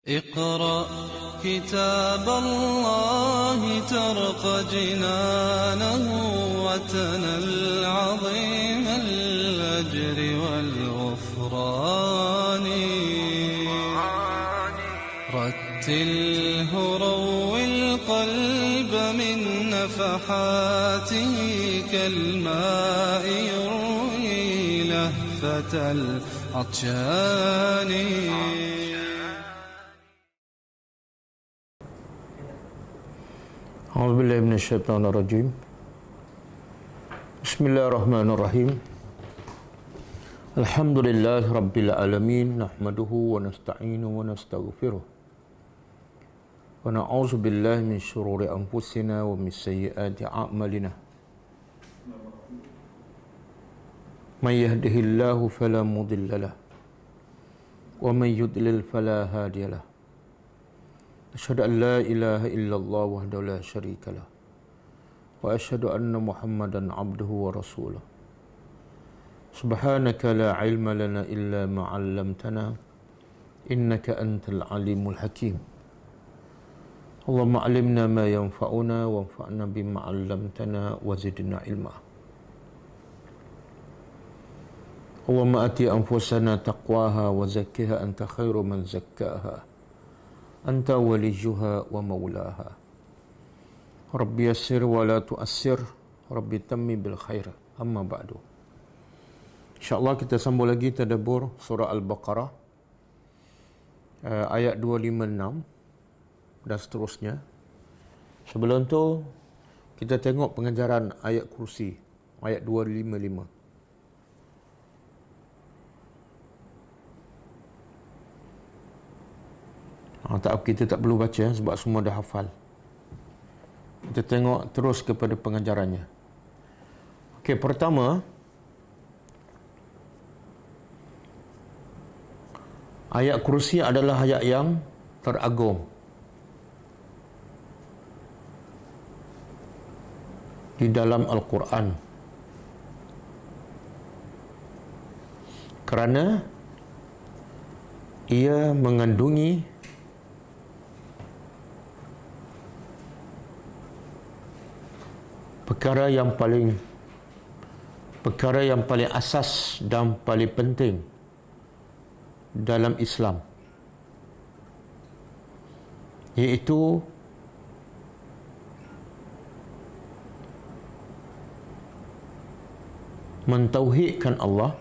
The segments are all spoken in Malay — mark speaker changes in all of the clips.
Speaker 1: اقرأ كتاب الله ترق جنانه وتنل عظيم الأجر والغفران رتله روي القلب من نفحاته كالماء يروي لهفة العطشان.
Speaker 2: A'udzubillahi minasyaitonirrajim. Bismillahirrahmanirrahim. Alhamdulillahi rabbil alamin, nahmaduhu wa nasta'inu wa nastaghfiruh. Wa na'udzu billahi min syururi anfusina wa min sayyiati a'malina. May yahdihillahu fala mudilla lahu wa may yudlil fala hadiya lahu. Asyhadu an la ilaha illallah wahdahu la syarika lah wa asyhadu anna Muhammadan abduhu wa rasuluh. Subhanaka la ilma lana illa ma 'allamtana innaka antal alimul hakim. Allahumma 'allimna ma yanfa'una wanfa'na bima 'allamtana wa zidna ilma. Allahumma ati anfusana taqwaha wa zakkiha anta khairu man zakkaha anta waliyuha wa maulaha. Rabbi yassir wa la tu'assir, Rabbi tammi bil khair. Amma ba'du. InsyaAllah kita sambung lagi tadabbur surah Al-Baqarah ayat 256 dan seterusnya. Sebelum tu kita tengok pengajaran ayat kursi ayat 255. Kita tak perlu baca sebab semua dah hafal. Kita tengok terus kepada pengajarannya. Okey, pertama, ayat kursi adalah ayat yang teragung di dalam Al-Quran, kerana ia mengandungi perkara yang paling asas dan paling penting dalam Islam, iaitu mentauhidkan Allah,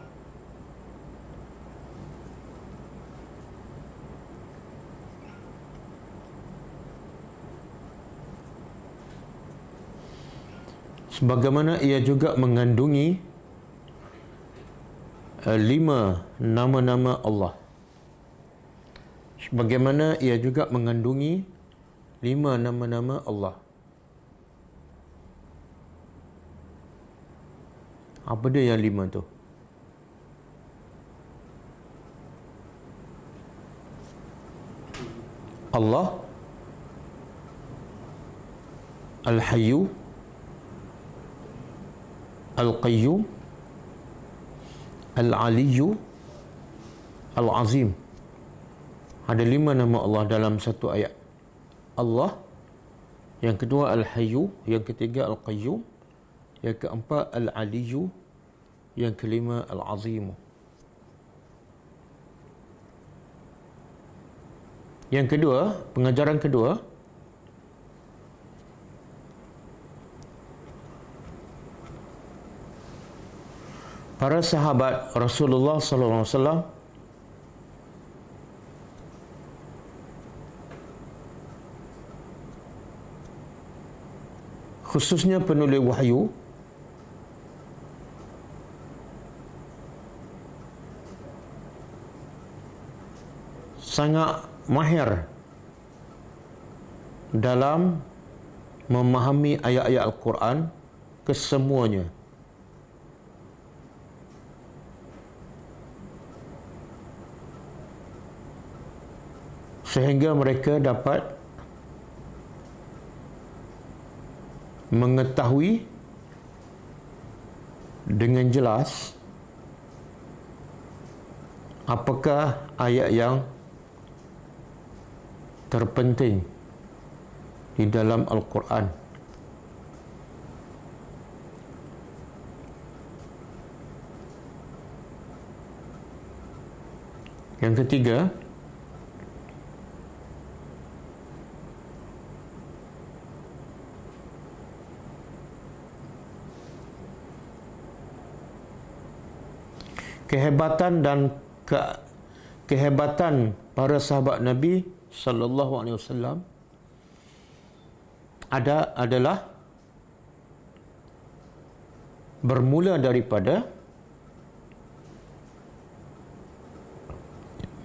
Speaker 2: sebagaimana ia juga mengandungi 5 nama-nama Allah. Sebagaimana ia juga mengandungi 5 nama-nama Allah. Apa dia yang 5 tu? Allah, Al-Hayyu, Al-Qayyum, Al-Aliyyu, Al-Azim. Ada 5 nama Allah dalam satu ayat. Allah, yang kedua Al-Hayyu, yang ketiga Al-Qayyum, yang keempat Al-Aliyyu, yang kelima Al-Azim. Yang kedua, pengajaran kedua, para sahabat Rasulullah sallallahu alaihi wasallam khususnya penulis wahyu sangat mahir dalam memahami ayat-ayat Al-Quran kesemuanya. Sehingga mereka dapat mengetahui dengan jelas apakah ayat yang terpenting di dalam Al-Quran. Yang ketiga, kehebatan para sahabat Nabi sallallahu alaihi wasallam adalah bermula daripada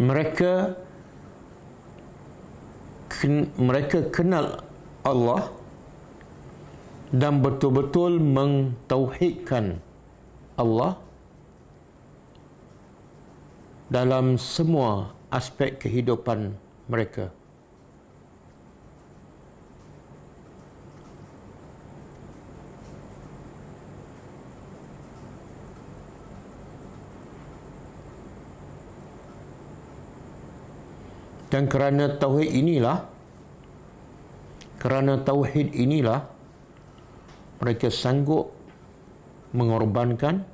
Speaker 2: mereka kenal Allah dan betul-betul mentauhidkan Allah dalam semua aspek kehidupan mereka. Dan kerana tauhid inilah mereka sanggup mengorbankan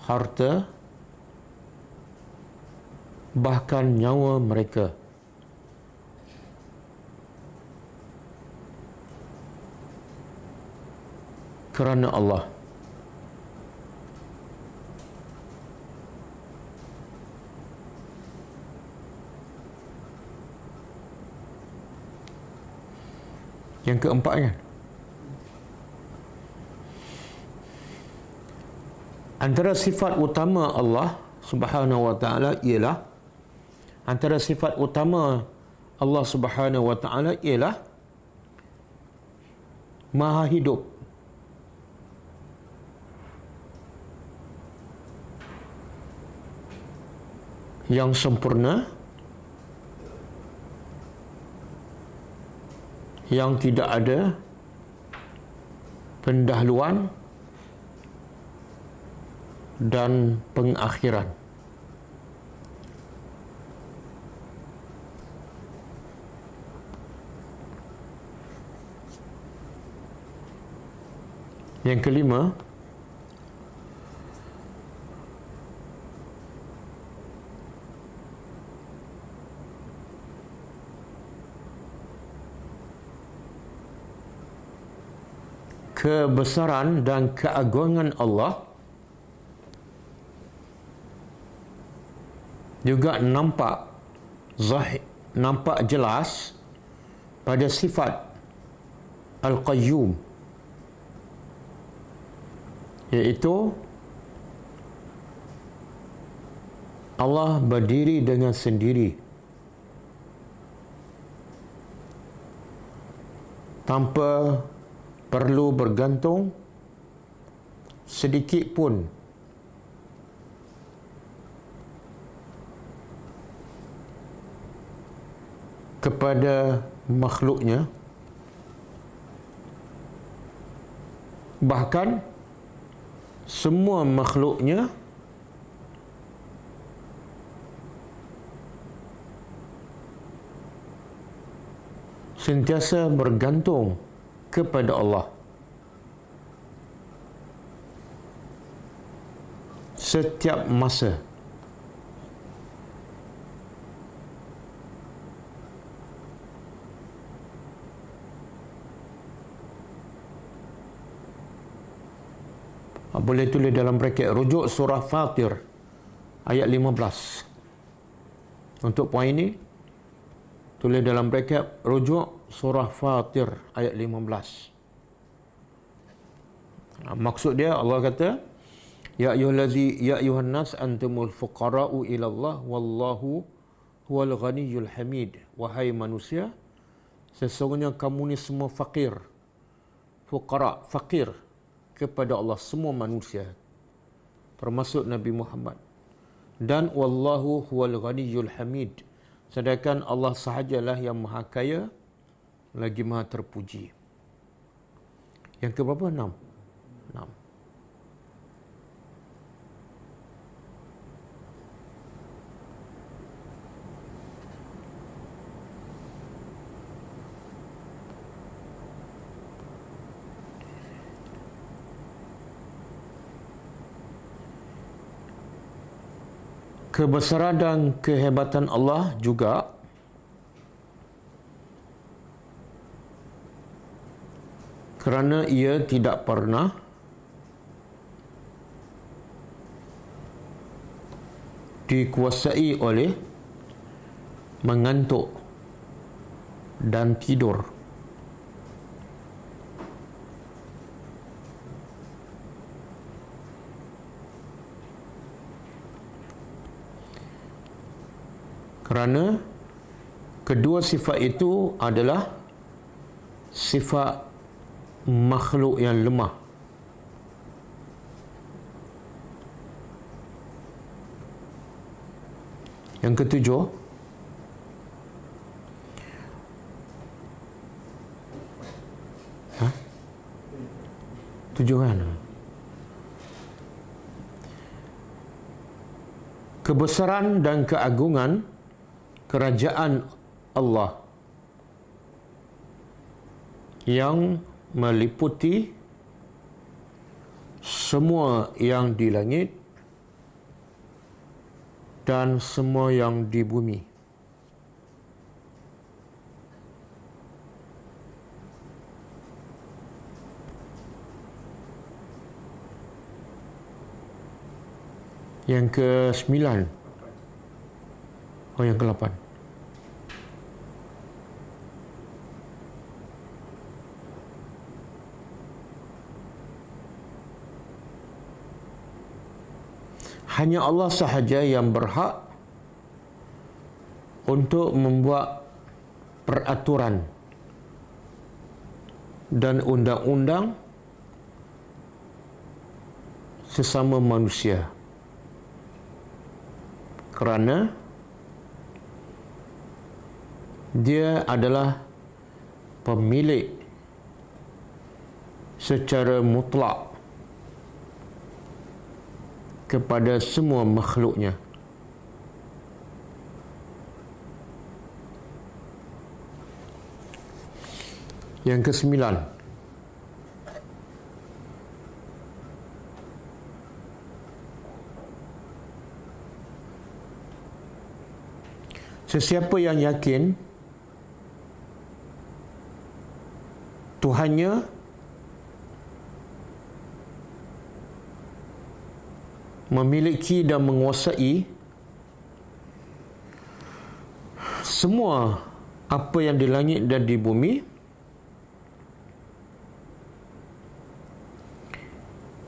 Speaker 2: harta, bahkan nyawa mereka kerana Allah. Yang keempatnya, antara sifat utama Allah Subhanahu wa taala ialah Maha hidup. Yang sempurna, yang tidak ada pendahuluan dan pengakhiran. Yang kelima, kebesaran dan keagungan Allah juga nampak jelas pada sifat Al-Qayyum, iaitu Allah berdiri dengan sendiri tanpa perlu bergantung sedikit pun kepada makhluknya. Bahkan semua makhluknya sentiasa bergantung kepada Allah setiap masa. Boleh tulis dalam braket rujuk surah Fatir ayat 15. Untuk poin ini tulis dalam braket rujuk surah Fatir ayat 15. Maksud dia, Allah kata, ya ayyuhan nas antumul fuqara'u ila Allah wallahu huwal ghaniyyul hamid. Wahai manusia, sesungguhnya kamu ni semua fakir. Fuqara, fakir kepada Allah, semua manusia termasuk Nabi Muhammad. Dan wallahu huwal ghaniyyul hamid, sedangkan Allah sahajalah yang maha kaya lagi maha terpuji. Yang keberapa? 6. kebesaran dan kehebatan Allah juga kerana ia tidak pernah dikuasai oleh mengantuk dan tidur. Kerana kedua sifat itu adalah sifat makhluk yang lemah. Yang ketujuh, tujuh kan? Kebesaran dan keagungan kerajaan Allah yang meliputi semua yang di langit dan semua yang di bumi. Yang ke-9. Oh, yang ke-8. Hanya Allah sahaja yang berhak untuk membuat peraturan dan undang-undang sesama manusia. Kerana dia adalah pemilik secara mutlak kepada semua makhluknya. Yang ke-9, sesiapa yang yakin Tuhannya memiliki dan menguasai semua apa yang di langit dan di bumi,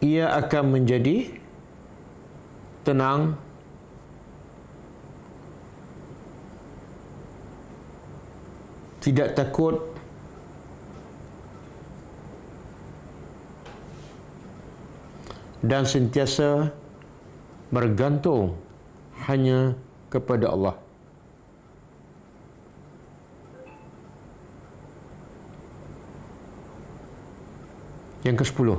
Speaker 2: ia akan menjadi tenang tidak takut dan sentiasa bergantung hanya kepada Allah. Yang ke-10,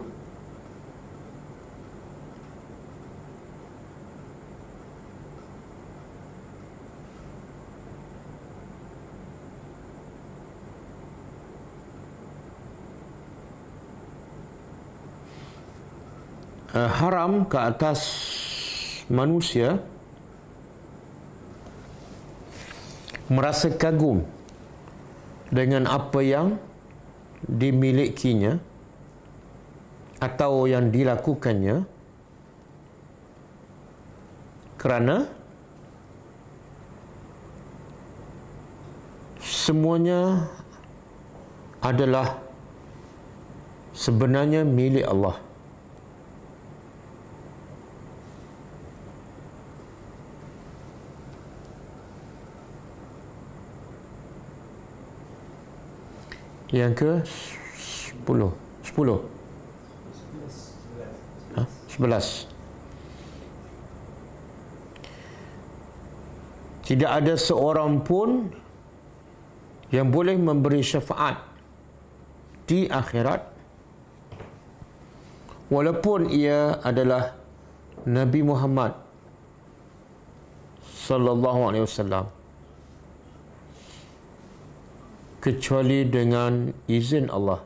Speaker 2: haram ke atas manusia merasa kagum dengan apa yang dimilikinya atau yang dilakukannya, kerana semuanya adalah sebenarnya milik Allah. Yang ke-10. 10. 11. Tidak ada seorang pun yang boleh memberi syafaat di akhirat walaupun ia adalah Nabi Muhammad sallallahu alaihi wasallam, kecuali dengan izin Allah.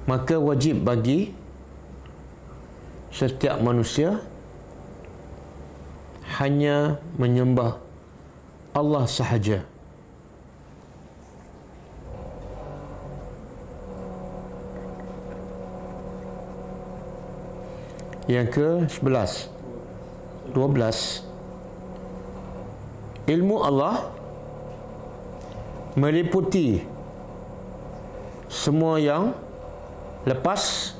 Speaker 2: maka wajib bagi setiap manusia hanya menyembah Allah sahaja. Yang ke-11, 12, ilmu Allah meliputi semua yang lepas,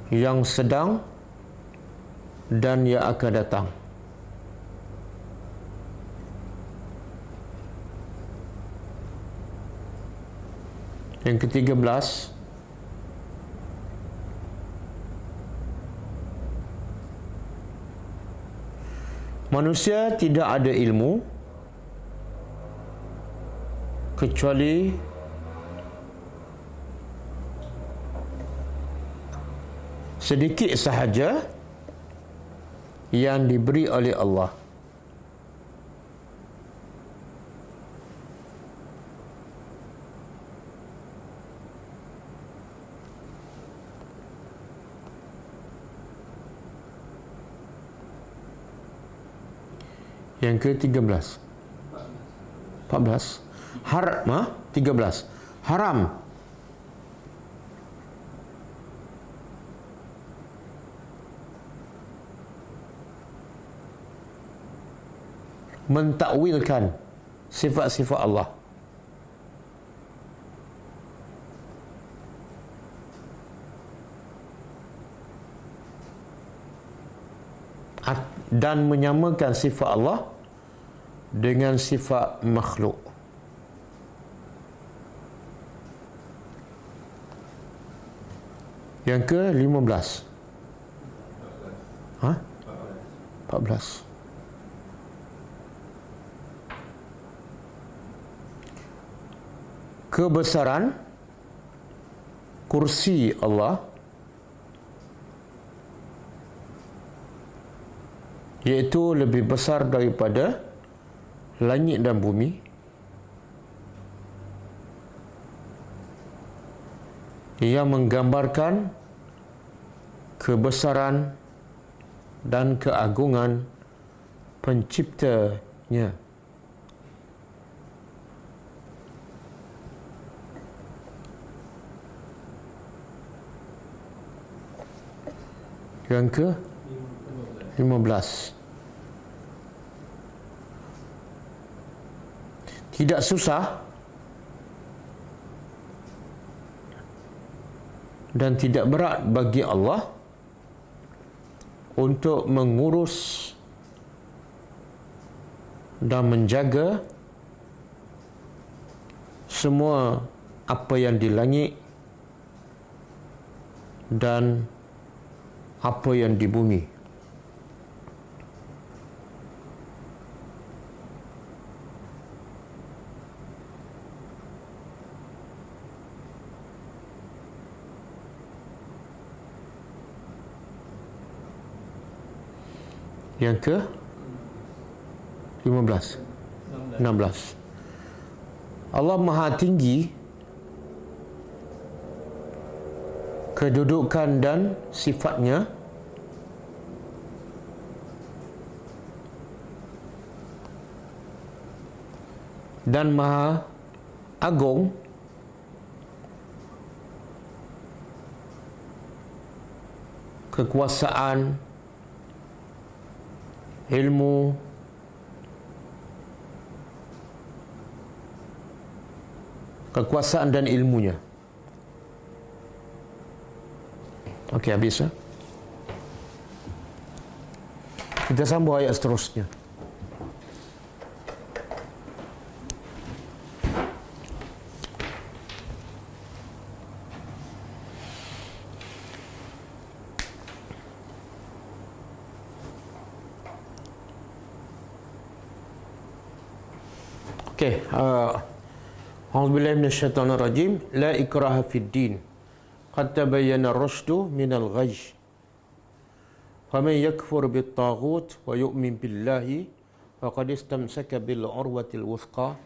Speaker 2: yang sedang, dan yang akan datang. Yang ke-13, manusia tidak ada ilmu kecuali sedikit sahaja yang diberi oleh Allah. Yang ke-13, 14, haram, 13, haram mentakwilkan sifat-sifat Allah. Dan menyamakan sifat Allah dengan sifat makhluk. Yang ke-15, 14, kebesaran kursi Allah, iaitu lebih besar daripada langit dan bumi. Ia menggambarkan kebesaran dan keagungan penciptanya. Yang ke-15, tidak susah dan tidak berat bagi Allah untuk mengurus dan menjaga semua apa yang di langit dan apa yang di bumi. Yang ke 15, 16, Allah Maha Tinggi kedudukan dan sifatnya, dan Maha Agung kekuasaan, ilmu, kekuasaan dan ilmunya. Okey, habis ya. Kita sambung ayat seterusnya. Okey, a'udzubillahi minasyaitonir rajim. La ikraha fid din. Qad tabayyana ar-rusydu minal ghayy. Faman yakfur bit-taghut wa yu'min billahi faqad istamsaka bil urwatil wuthqa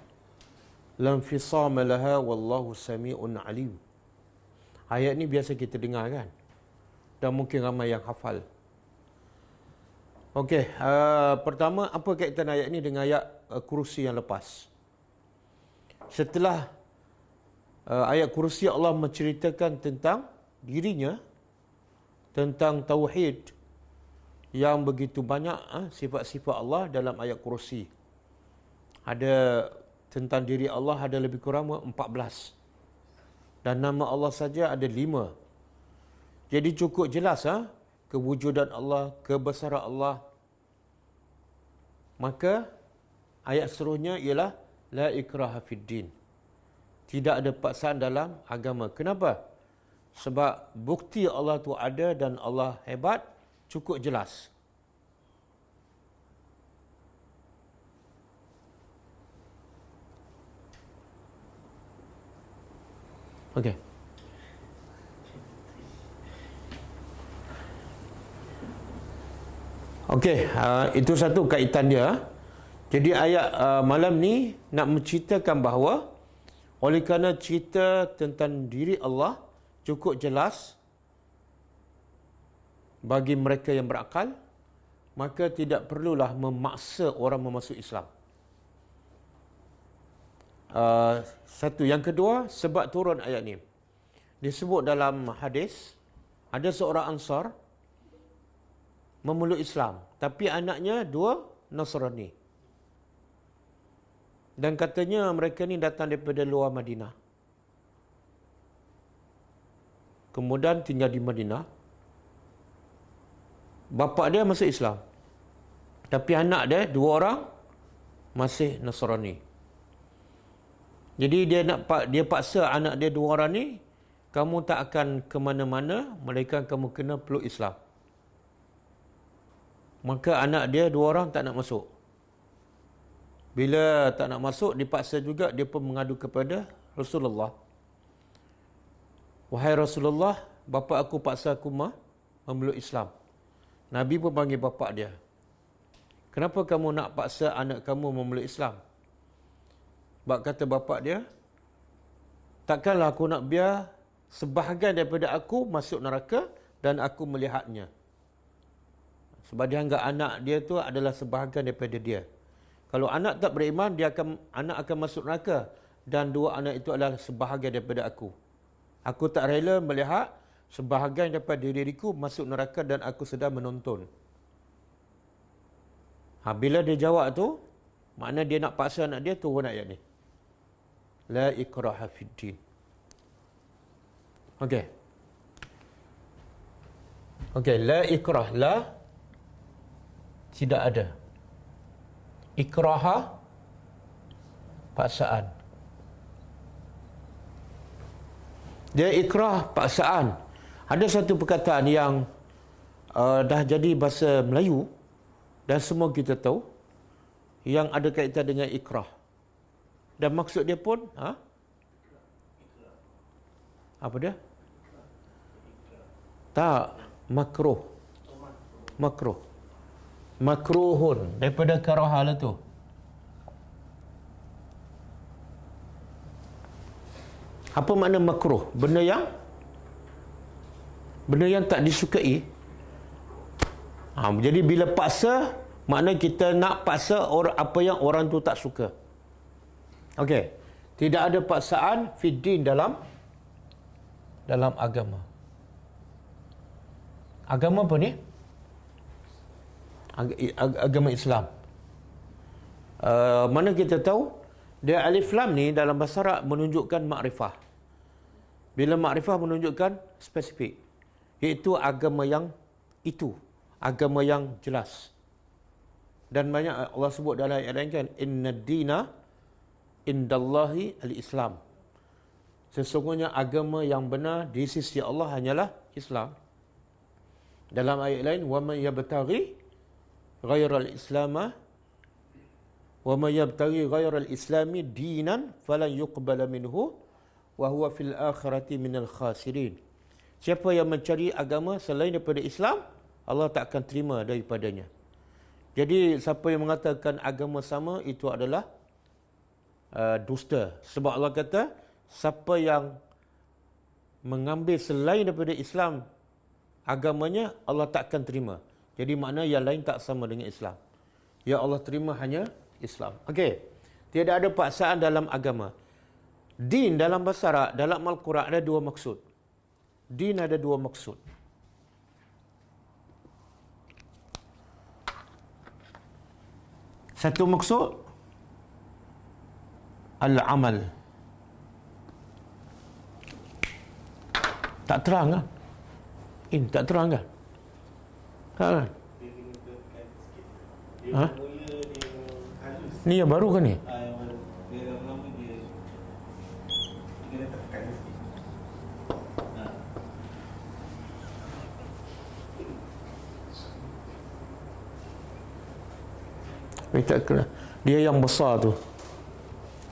Speaker 2: lam fisama laha wallahu sami'un alim. Ayat ni biasa kita dengar kan, dan mungkin ramai yang hafal. Okey, pertama apa kaitan ayat ni dengan ayat kursi yang lepas? Setelah ayat kursi, Allah menceritakan tentang dirinya, tentang tauhid yang begitu banyak sifat-sifat Allah dalam ayat kursi. Ada tentang diri Allah ada lebih kurang 14. Dan nama Allah saja ada 5. Jadi cukup jelas kewujudan Allah, kebesaran Allah. Maka ayat seterusnya ialah la ikraha fid din. Tidak ada paksaan dalam agama. Kenapa? Sebab bukti Allah tu ada dan Allah hebat, cukup jelas. Okey. Okey, itu satu kaitan dia. Jadi ayat malam ni nak menceritakan bahawa oleh kerana cerita tentang diri Allah cukup jelas bagi mereka yang berakal, maka tidak perlulah memaksa orang memasuk Islam. Satu. Yang kedua, sebab turun ayat ni. Disebut dalam hadis, ada seorang Ansar memeluk Islam, tapi anaknya 2 Nasrani. Dan katanya mereka ni datang daripada luar Madinah. Kemudian tinggal di Madinah. Bapa dia masuk Islam, tapi anak dia 2 orang masih Nasrani. Jadi dia paksa anak dia 2 orang ni, kamu tak akan ke mana-mana melainkan kamu kena peluk Islam. Maka anak dia 2 orang tak nak masuk. Bila tak nak masuk, dipaksa juga, dia pun mengadu kepada Rasulullah. Wahai Rasulullah, bapa aku paksa aku memeluk Islam. Nabi pun panggil bapa dia. Kenapa kamu nak paksa anak kamu memeluk Islam? Sebab kata bapa dia, takkanlah aku nak biar sebahagian daripada aku masuk neraka dan aku melihatnya. Sebab dia anggap anak dia tu adalah sebahagian daripada dia. Kalau anak tak beriman, anak akan masuk neraka, dan 2 anak itu adalah sebahagian daripada aku. Aku tak rela melihat sebahagian daripada diriku masuk neraka dan aku sedang menonton. Bila dia jawab tu, makna dia nak paksa anak dia, turun ayat ni. La ikraha fid din. Okey. Okey, la ikrah, la tidak ada. Ikraha paksaan. Dia ikrah paksaan. Ada satu perkataan yang dah jadi bahasa Melayu dan semua kita tahu, yang ada kaitan dengan ikrah. Dan maksud dia pun apa dia? Tak, makruh. Makruh. Makruhun, daripada karaha lah tu. Apa makna makruh? Benda yang tak disukai. Jadi bila paksa, makna kita nak paksa apa yang orang tu tak suka. Okey. Tidak ada paksaan fiddin dalam agama. Agama apa ni? Agama Islam. Mana kita tahu dia alif lam ni dalam bahasa Arab menunjukkan makrifah. Bila makrifah menunjukkan spesifik, iaitu agama yang itu, agama yang jelas. Dan banyak Allah sebut dalam ayat lain kan, inna dina indallahi al-Islam. Sesungguhnya agama yang benar di sisi Allah hanyalah Islam. Dalam ayat lain, wa man yabtaghi ghairal islama wa man yabtaghi ghairal islami dinan falan yuqbala minhu wa huwa fil akhirati minal khasirin. Siapa yang mencari agama selain daripada Islam, Allah tak akan terima daripadanya. Jadi siapa yang mengatakan agama sama, itu adalah dusta. Sebab Allah kata, siapa yang mengambil selain daripada Islam agamanya, Allah takkan terima. Jadi makna yang lain tak sama dengan Islam. Ya Allah terima hanya Islam. Okey. Tiada ada paksaan dalam agama. Din dalam bahasa Arab, dalam Al-Quran ada dua maksud. Din ada dua maksud. Satu maksud al-amal. Tak terang kan? Tak terang kan? Tak kan? Ha? Ni yang baru kan ni? Tak kena. Dia yang besar tu.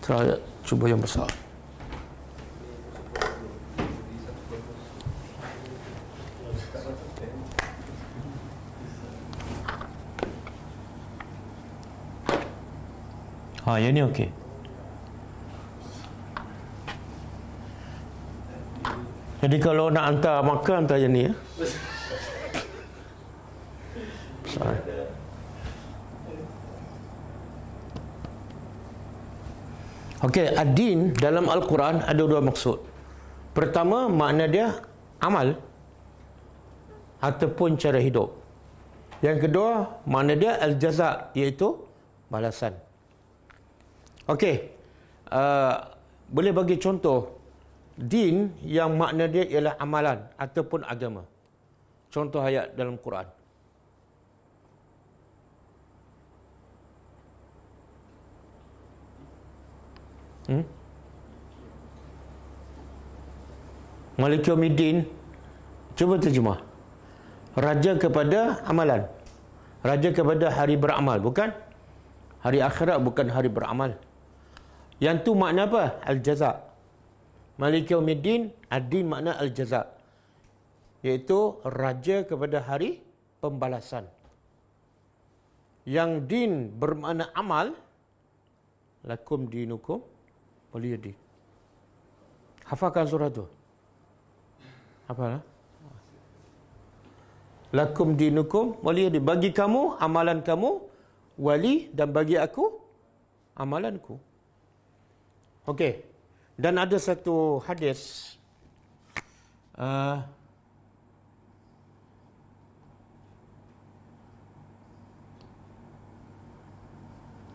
Speaker 2: Saya cuba yang besar. Yang ni okey. Jadi kalau nak hantar makan, hantar yang ni ya. Besar. Okey, ad-din dalam Al-Quran ada dua maksud. Pertama, makna dia amal ataupun cara hidup. Yang kedua, makna dia al-jaza, iaitu balasan. Okey, boleh bagi contoh din yang makna dia ialah amalan ataupun agama. Contoh ayat dalam Quran. Malik Yaumiddin, cuba terjemah. Raja kepada amalan. Raja kepada hari beramal, bukan? Hari akhirat, bukan hari beramal. Yang tu makna apa? Al-jaza. Malik Yaumiddin, ad-din makna al-jaza, iaitu raja kepada hari pembalasan. Yang din bermakna amal, lakum dinukum waliyadin. Hafalkan surah tu. Hafal? Lakum dinukum waliyadin. Bagi kamu amalan kamu, wali, dan bagi aku amalanku. Okey. Dan ada satu hadis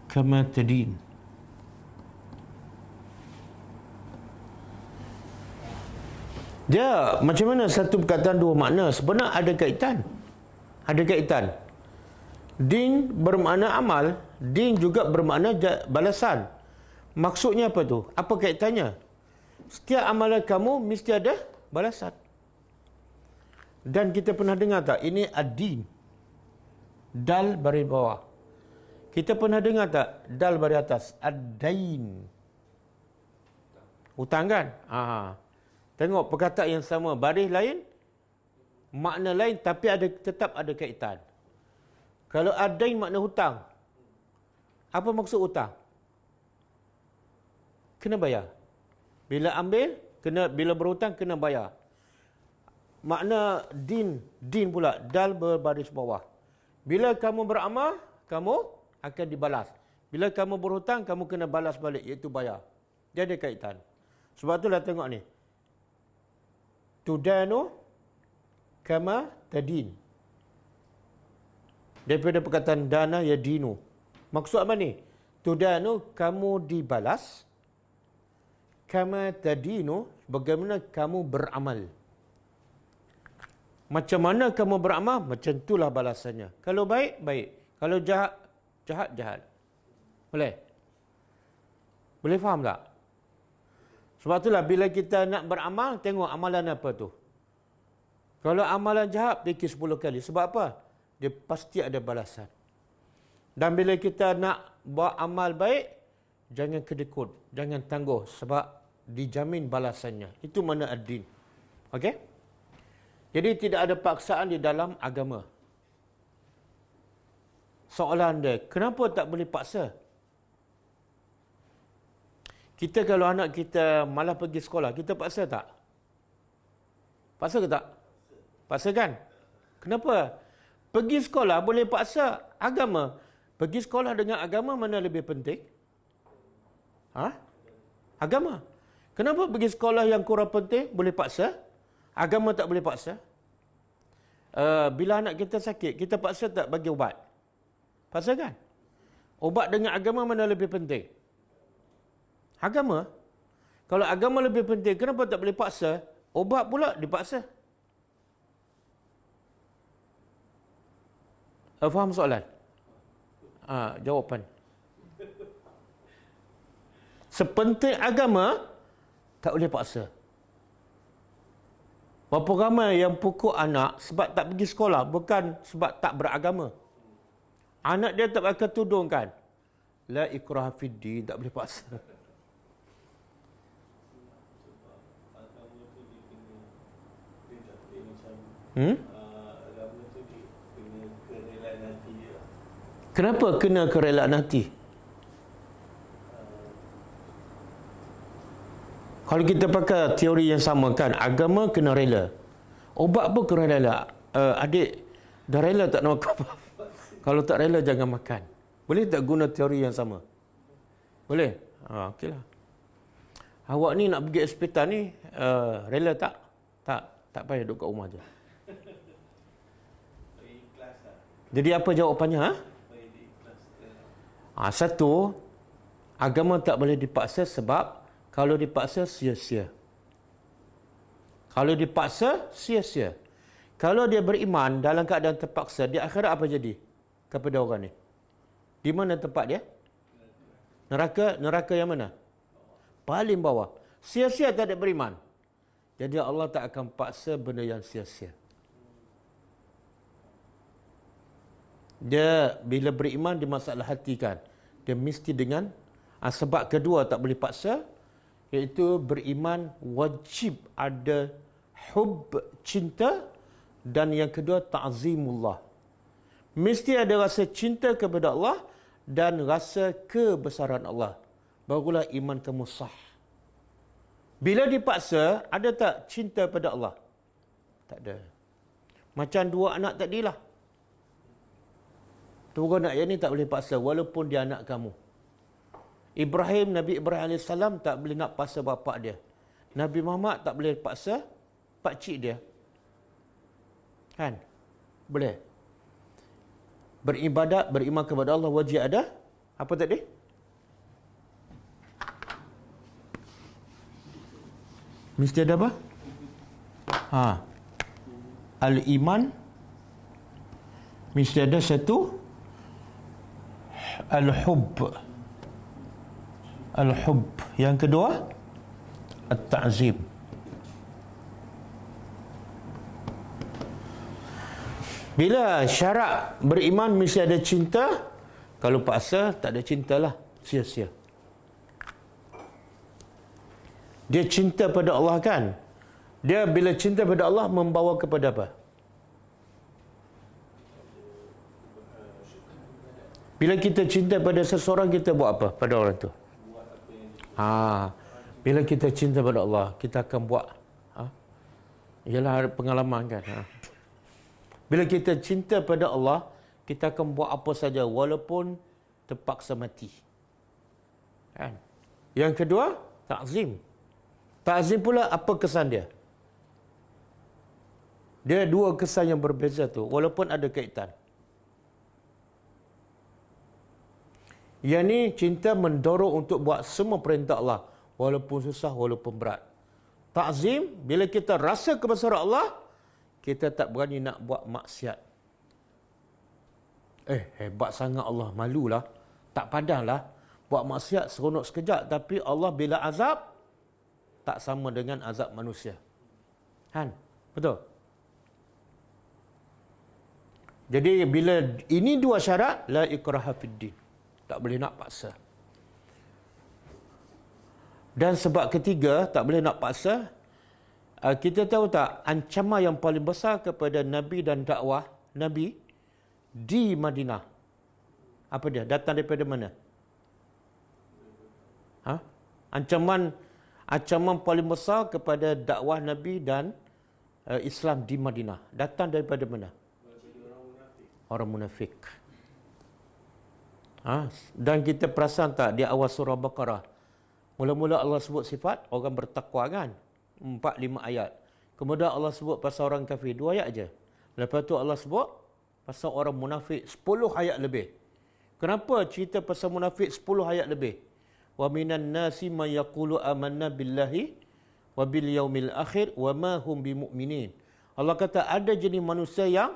Speaker 2: kama tadin. Dia macam mana satu perkataan dua makna? Sebenarnya ada kaitan. Ada kaitan. Din bermakna amal, din juga bermakna balasan. Maksudnya apa tu? Apa kaitannya? Setiap amalan kamu mesti ada balasan. Dan kita pernah dengar tak? Ini ad-din. Dal baris bawah. Kita pernah dengar tak? Dal baris atas. Ad-dain. Hutang kan? Tengok perkataan yang sama, baris lain, makna lain, tapi tetap ada kaitan. Kalau ad-dain makna hutang. Apa maksud hutang? Kena bayar. Bila ambil, bila berhutang kena bayar. Makna din pula, dal berbaris bawah. Bila kamu beramal, kamu akan dibalas. Bila kamu berhutang, kamu kena balas balik, iaitu bayar. Dia ada kaitan. Sebab itulah tengok ni. Tudanu kama tadin. Daripada perkataan dana ya dinu. Maksud apa ni? Tudanu, kamu dibalas. Kama tadinu, bagaimana kamu beramal. Macam mana kamu beramal, macam itulah balasannya. Kalau baik, baik. Kalau jahat, jahat. Boleh? Boleh faham tak? Sebab itulah bila kita nak beramal, tengok amalan apa tu. Kalau amalan jahat, fikir 10 kali. Sebab apa? Dia pasti ada balasan. Dan bila kita nak buat amal baik, jangan kedekut, jangan tangguh. Sebab dijamin balasannya. Itu mana ad-din. Okey? Jadi tidak ada paksaan di dalam agama. Soalan dia, kenapa tak boleh paksa? Kita kalau anak kita malah pergi sekolah, kita paksa tak? Paksa ke tak? Paksa kan? Kenapa? Pergi sekolah boleh paksa agama. Pergi sekolah dengan agama mana lebih penting? Agama. Kenapa pergi sekolah yang kurang penting boleh paksa? Agama tak boleh paksa? Bila anak kita sakit, kita paksa tak bagi ubat? Paksa kan? Ubat dengan agama mana lebih penting? Agama. Kalau agama lebih penting, kenapa tak boleh paksa? Ubat pula dipaksa. Faham soalan? Jawapan. Sepenting agama, tak boleh paksa. Berapa ramai yang pukul anak sebab tak pergi sekolah, bukan sebab tak beragama. Anak dia tak pakai tudung kan? La ikraha fid din, tak boleh paksa. Kenapa kena kerelaan hati? Kalau kita pakai teori yang sama kan, agama kena rela. Ubat pun kena rela. Adik, dah rela tak nak makan? Kalau tak rela, jangan makan. Boleh tak guna teori yang sama? Boleh? Okeylah. Awak ni nak pergi hospital ni, rela tak? Tak payah duduk kat rumah je. Jadi apa jawapannya? Satu, agama tak boleh dipaksa sebab kalau dipaksa sia-sia. Kalau dipaksa sia-sia. Kalau dia beriman dalam keadaan terpaksa, di akhirat apa jadi kepada orang ni? Di mana tempat dia? Neraka yang mana? Paling bawah. Sia-sia tak ada beriman. Jadi Allah tak akan paksa benda yang sia-sia. Dia bila beriman dia masalah hati kan. Dia mesti dengan sebab kedua tak boleh paksa, iaitu beriman wajib ada hub, cinta, dan yang kedua ta'zimullah. Mesti ada rasa cinta kepada Allah dan rasa kebesaran Allah. Barulah iman kamu sah. Bila dipaksa, ada tak cinta pada Allah? Tak ada. Macam dua anak tadilah. Turun anak yang ni tak boleh paksa walaupun dia anak kamu. Nabi Ibrahim AS tak boleh nak paksa bapa dia. Nabi Muhammad tak boleh paksa pakcik dia. Kan? Boleh. Beribadat, beriman kepada Allah wajib ada. Apa tadi? Mesti ada apa? Al-iman. Mesti ada satu. Al-hub. Yang kedua, at-ta'zim. Bila syarat beriman mesti ada cinta. Kalau paksa, tak ada cinta lah. Sia-sia. Dia cinta pada Allah kan? Dia bila cinta pada Allah membawa kepada apa? Bila kita cinta pada seseorang, kita buat apa pada orang tu? Bila kita cinta pada Allah, kita akan buat. Ialah pengalaman kan. Bila kita cinta pada Allah, kita akan buat apa saja walaupun terpaksa mati. Kan? Yang kedua, ta'zim. Ta'zim pula apa kesan dia? Dia dua kesan yang berbeza tu, walaupun ada kaitan. Yang ni cinta mendorong untuk buat semua perintah Allah, walaupun susah, walaupun berat. Ta'zim, bila kita rasa kebesaran Allah, kita tak berani nak buat maksiat. Hebat sangat Allah, malulah. Tak padanlah. Buat maksiat seronok sekejap, tapi Allah bila azab, tak sama dengan azab manusia. Kan? Betul? Jadi bila ini dua syarat, la ikraha fid din. Tak boleh nak paksa. Dan sebab ketiga, tak boleh nak paksa. Kita tahu tak, ancaman yang paling besar kepada Nabi dan dakwah Nabi di Madinah. Apa dia? Datang daripada mana? Ancaman paling besar kepada dakwah Nabi dan Islam di Madinah datang daripada mana? Orang munafik. Dan kita perasan tak di awal surah Baqarah, mula-mula Allah sebut sifat orang bertakwa kan, 4-5 ayat. Kemudian Allah sebut pasal orang kafir 2 ayat je. Lepas tu Allah sebut pasal orang munafik 10 ayat lebih. Kenapa cerita pasal munafik 10 ayat lebih? Wa minan nasi may yaqulu amanna billahi wa bil yaumil akhir wa ma hum bimumin. Allah kata ada jenis manusia yang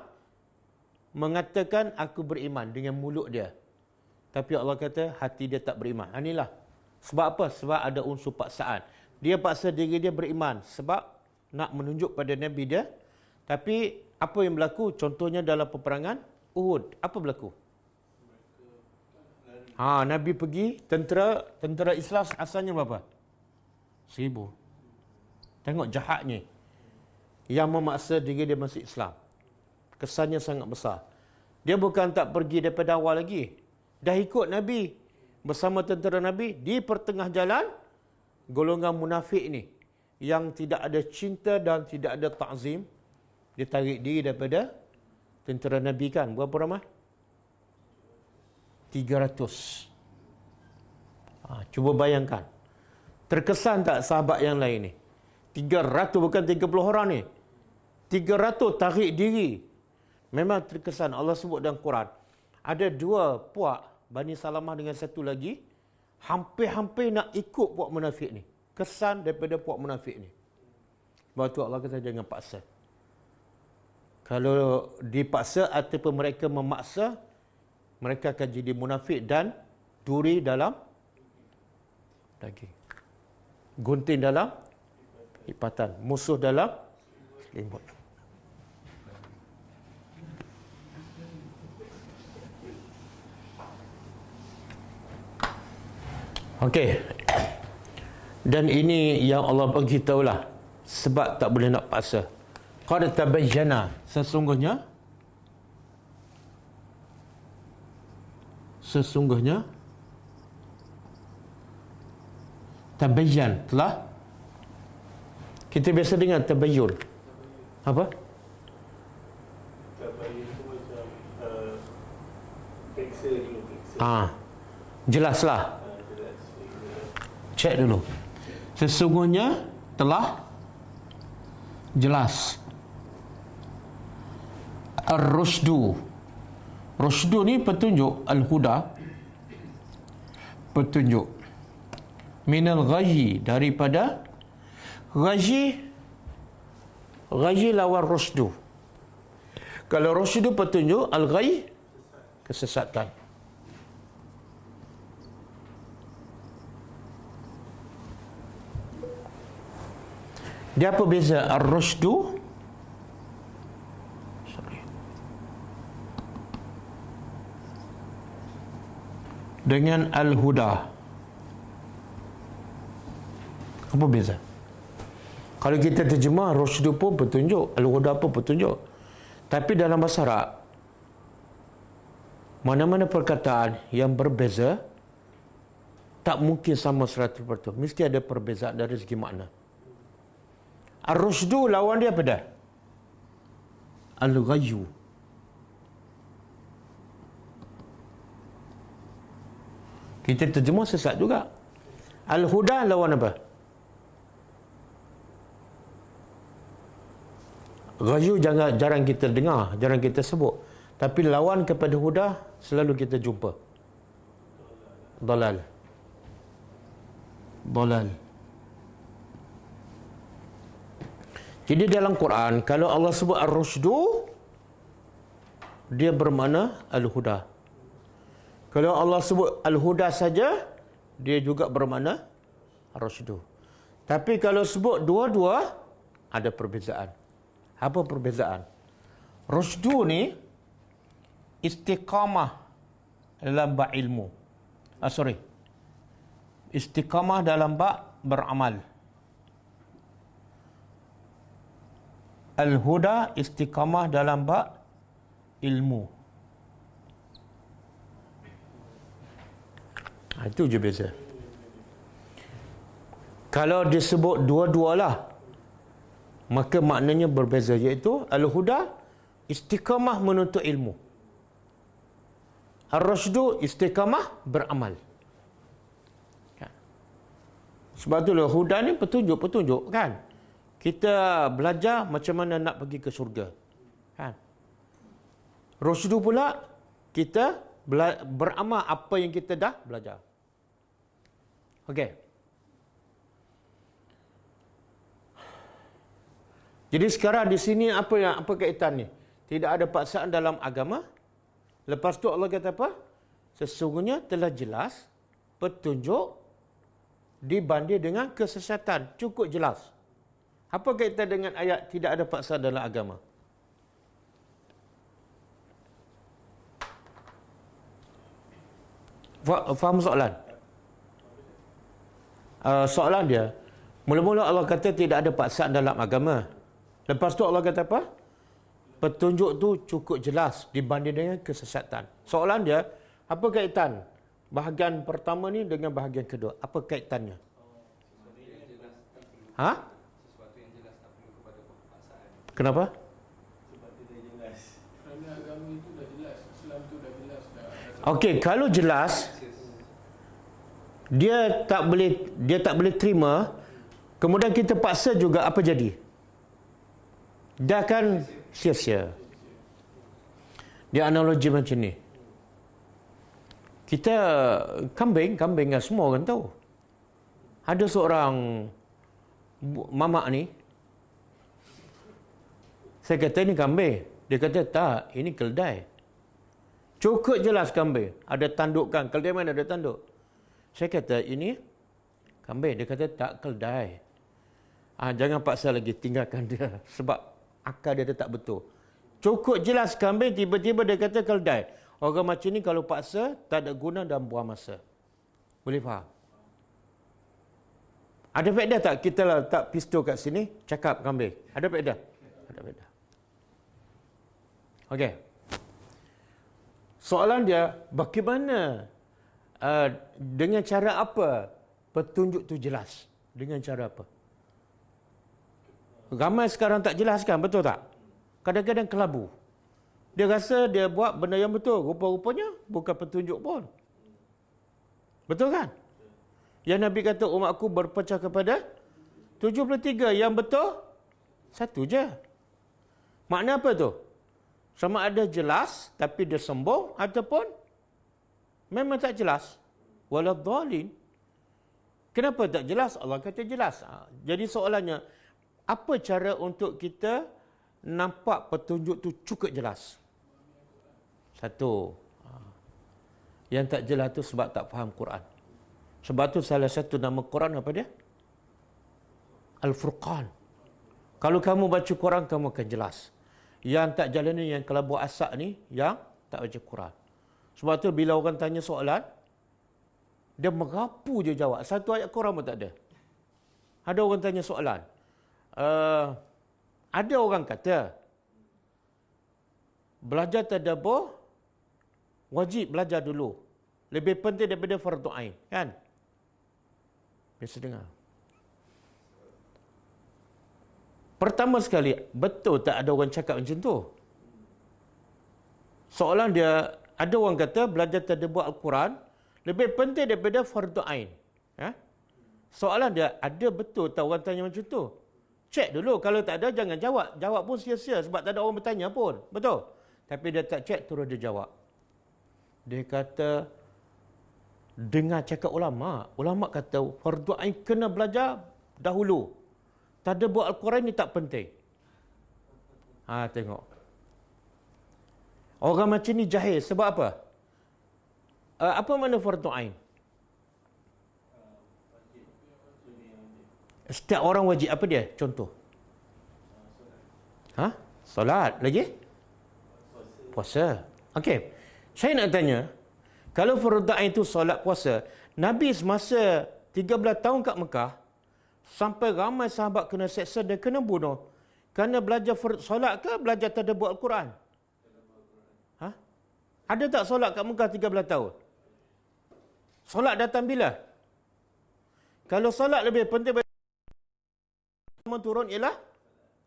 Speaker 2: mengatakan aku beriman dengan mulut dia, tapi Allah kata hati dia tak beriman. Inilah sebab apa? Sebab ada unsur paksaan. Dia paksa diri dia beriman sebab nak menunjuk pada Nabi dia. Tapi apa yang berlaku? Contohnya dalam peperangan Uhud, apa berlaku? Nabi pergi, tentera Islam asalnya berapa? 1000. Tengok jahatnya yang memaksa diri dia masuk Islam. Kesannya sangat besar. Dia bukan tak pergi daripada awal lagi, dah ikut Nabi bersama tentera Nabi. Di pertengah jalan, golongan munafik ni yang tidak ada cinta dan tidak ada ta'zim, dia tarik diri daripada tentera Nabi kan. Berapa ramai? 300. Cuba bayangkan. Terkesan tak sahabat yang lain ni? 300 bukan 30 orang ni. 300 tarik diri. Memang terkesan. Allah sebut dalam Quran. Ada 2 puak Bani Salamah dengan satu lagi, hampir-hampir nak ikut puak munafik ni. Kesan daripada puak munafik ni. Sebab tu Allah kata jangan paksa. Kalau dipaksa ataupun mereka memaksa, mereka akan jadi munafik dan duri dalam daging, gunting dalam lipatan, musuh dalam selimut. Okey. Dan ini yang Allah bagi tahulah sebab tak boleh nak paksa. Qad tabayyana, sesungguhnya tabayyan, telah. Kita biasa dengar tabayyun. Apa?
Speaker 3: Tabayyun itu macam peksa dulu.
Speaker 2: Jelaslah. Cek dulu. Sesungguhnya telah jelas. Ar-rusydu. Rusydu ni petunjuk. Al-huda, petunjuk. Minal ghayyi, daripada ghayyi. Ghayyi lawan rusydu. Kalau rusydu petunjuk, al-ghayyi kesesatan. Dia apa beza ar-rusydu dengan al-huda? Apa beza? Kalau kita terjemah, rusydu pun petunjuk, al-huda pun petunjuk. Tapi dalam bahasa Arab, mana-mana perkataan yang berbeza tak mungkin sama 100%. Mesti ada perbezaan dari segi makna. Ar-rusydu lawan dia apa dah? Al-ghayyu. Kita terjemah sesat juga. Al-huda lawan apa? Ghayyu jarang kita dengar, jarang kita sebut. Tapi lawan kepada huda selalu kita jumpa. Dalal. Jadi dalam Quran, kalau Allah sebut ar-rusydu, dia bermakna al-huda. Kalau Allah sebut al-huda saja, dia juga bermakna ar-rusydu. Tapi kalau sebut dua-dua, ada perbezaan. Apa perbezaan? Rusydu ni istiqamah dalam bab ilmu. Istiqamah dalam bab beramal. Al-huda istiqamah dalam bab ilmu. Itu je beza. Kalau disebut dua-dualah, maka maknanya berbeza, iaitu al-huda istiqamah menuntut ilmu, ar-rasydu istiqamah beramal. Sebab itulah huda ni petunjuk kan. Kita belajar macam mana nak pergi ke syurga kan. Rasydu pula kita beramal apa yang kita dah belajar. Okey. Jadi sekarang di sini apa kaitan ni? Tidak ada paksaan dalam agama. Lepas tu Allah kata apa? Sesungguhnya telah jelas petunjuk dibanding dengan kesesatan. Cukup jelas. Apa kaitan dengan ayat tidak ada paksaan dalam agama? Faham soalan? Soalan dia, mula-mula Allah kata tidak ada paksaan dalam agama. Lepas tu Allah kata apa? Petunjuk tu cukup jelas dibanding dengan kesesatan. Soalan dia, apa kaitan bahagian pertama ni dengan bahagian kedua? Apa kaitannya? Ha?
Speaker 1: Sesuatu yang jelas tak perlu kepada paksaan.
Speaker 2: Kenapa?
Speaker 3: Sebab dia dah jelas.
Speaker 4: Kerana agama itu dah jelas, Islam itu dah jelas.
Speaker 2: Okey, kalau jelas dia tak boleh terima, kemudian kita paksa juga, apa jadi? Dia akan sia-sia. Dia analogi macam ni. Kita kambing kan semua orang tahu. Ada seorang mamak ni, saya kata ini kambing. Dia kata tak, ini keldai. Cukup jelas kambing. Ada tanduk kan. Keldai mana ada tanduk? Saya kata ini kambing. Dia kata tak, keldai. Jangan paksa lagi, tinggalkan dia. Sebab akal dia tak betul. Cukup jelas kambing, tiba-tiba dia kata keldai. Orang macam ni kalau paksa, tak ada guna dan buang masa. Boleh faham? Ada faedah tak kita letak pistol kat sini, cakap kambing? Ada faedah? Ada faedah. Okey. Soalan dia, bagaimana, dengan cara apa petunjuk tu jelas? Dengan cara apa? Ramai sekarang tak jelaskan, betul tak? Kadang-kadang kelabu. Dia rasa dia buat benda yang betul. Rupa-rupanya bukan petunjuk pun. Betul kan? Yang Nabi kata umatku berpecah kepada 73. Yang betul, satu je. Makna apa tu? Sama ada jelas, tapi dia sombong, ataupun memang tak jelas. Waladhdallin. Kenapa tak jelas? Allah kata jelas. Jadi soalannya, apa cara untuk kita nampak petunjuk tu cukup jelas? Satu, yang tak jelas tu sebab tak faham Quran. Sebab tu salah satu nama Quran apa dia? Al-Furqan. Kalau kamu baca Quran, kamu akan jelas. Yang tak jalan ni, yang kelabu asak ni, yang tak baca Quran. Sebab tu bila orang tanya soalan, dia merapu je jawab. Satu ayat Quran pun tak ada. Ada orang tanya soalan. Ada orang kata belajar tadabbur wajib belajar dulu, lebih penting daripada fardu ain, kan? Biasa dengar. Pertama sekali, betul tak ada orang cakap macam tu? Soalan dia, ada orang kata belajar tadabbur Al-Quran lebih penting daripada fardu ain. Soalan dia, ada betul tak orang tanya macam tu? Cek dulu, kalau tak ada jangan jawab. Jawab pun sia-sia sebab tak ada orang bertanya pun. Betul? Tapi dia tak cek, terus dia jawab. Dia kata, dengar cakap ulama. Ulama kata fardu ain kena belajar dahulu. Tadabbur Al-Quran ni tak penting. Tengok. Orang macam ni jahil. Sebab apa? Apa makna fardu ain? Setiap orang wajib. Apa dia? Contoh. Solat. Lagi? Puasa. Okey. Saya nak tanya, kalau fardu ain itu solat puasa, Nabi semasa 13 tahun kat Mekah, sampai ramai sahabat kena seksa dan kena bunuh. Kerana belajar solat ke belajar tadabbur Al-Quran? Ada tak solat kat Mekah 13 tahun? Solat datang bila? Kalau solat lebih penting turun ialah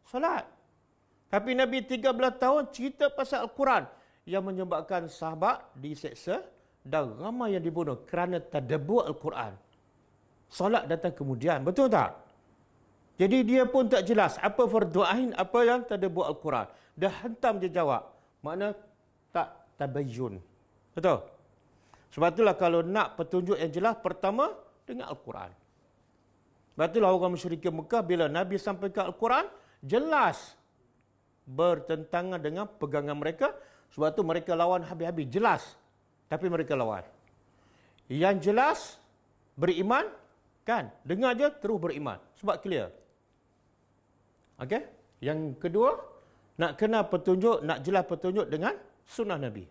Speaker 2: solat. Tapi Nabi 13 tahun cerita pasal Al-Quran yang menyebabkan sahabat diseksa dan ramai yang dibunuh kerana tadabbur Al-Quran. Solat datang kemudian. Betul tak? Jadi dia pun tak jelas apa fardu ain, apa yang tadabbur Al-Quran. Dah hentam dia jawab. Makna tak tabayyun. Betul? Sebab itulah kalau nak petunjuk yang jelas, pertama dengan Al-Quran. Sebab itulah orang musyrikin Mekah bila Nabi sampaikan Al-Quran, jelas bertentangan dengan pegangan mereka. Sebab itu mereka lawan habis-habis. Jelas. Tapi mereka lawan. Yang jelas, beriman, kan? Dengar je, terus beriman. Sebab clear. Okey? Yang kedua, nak kenal petunjuk, nak jelas petunjuk dengan sunnah Nabi.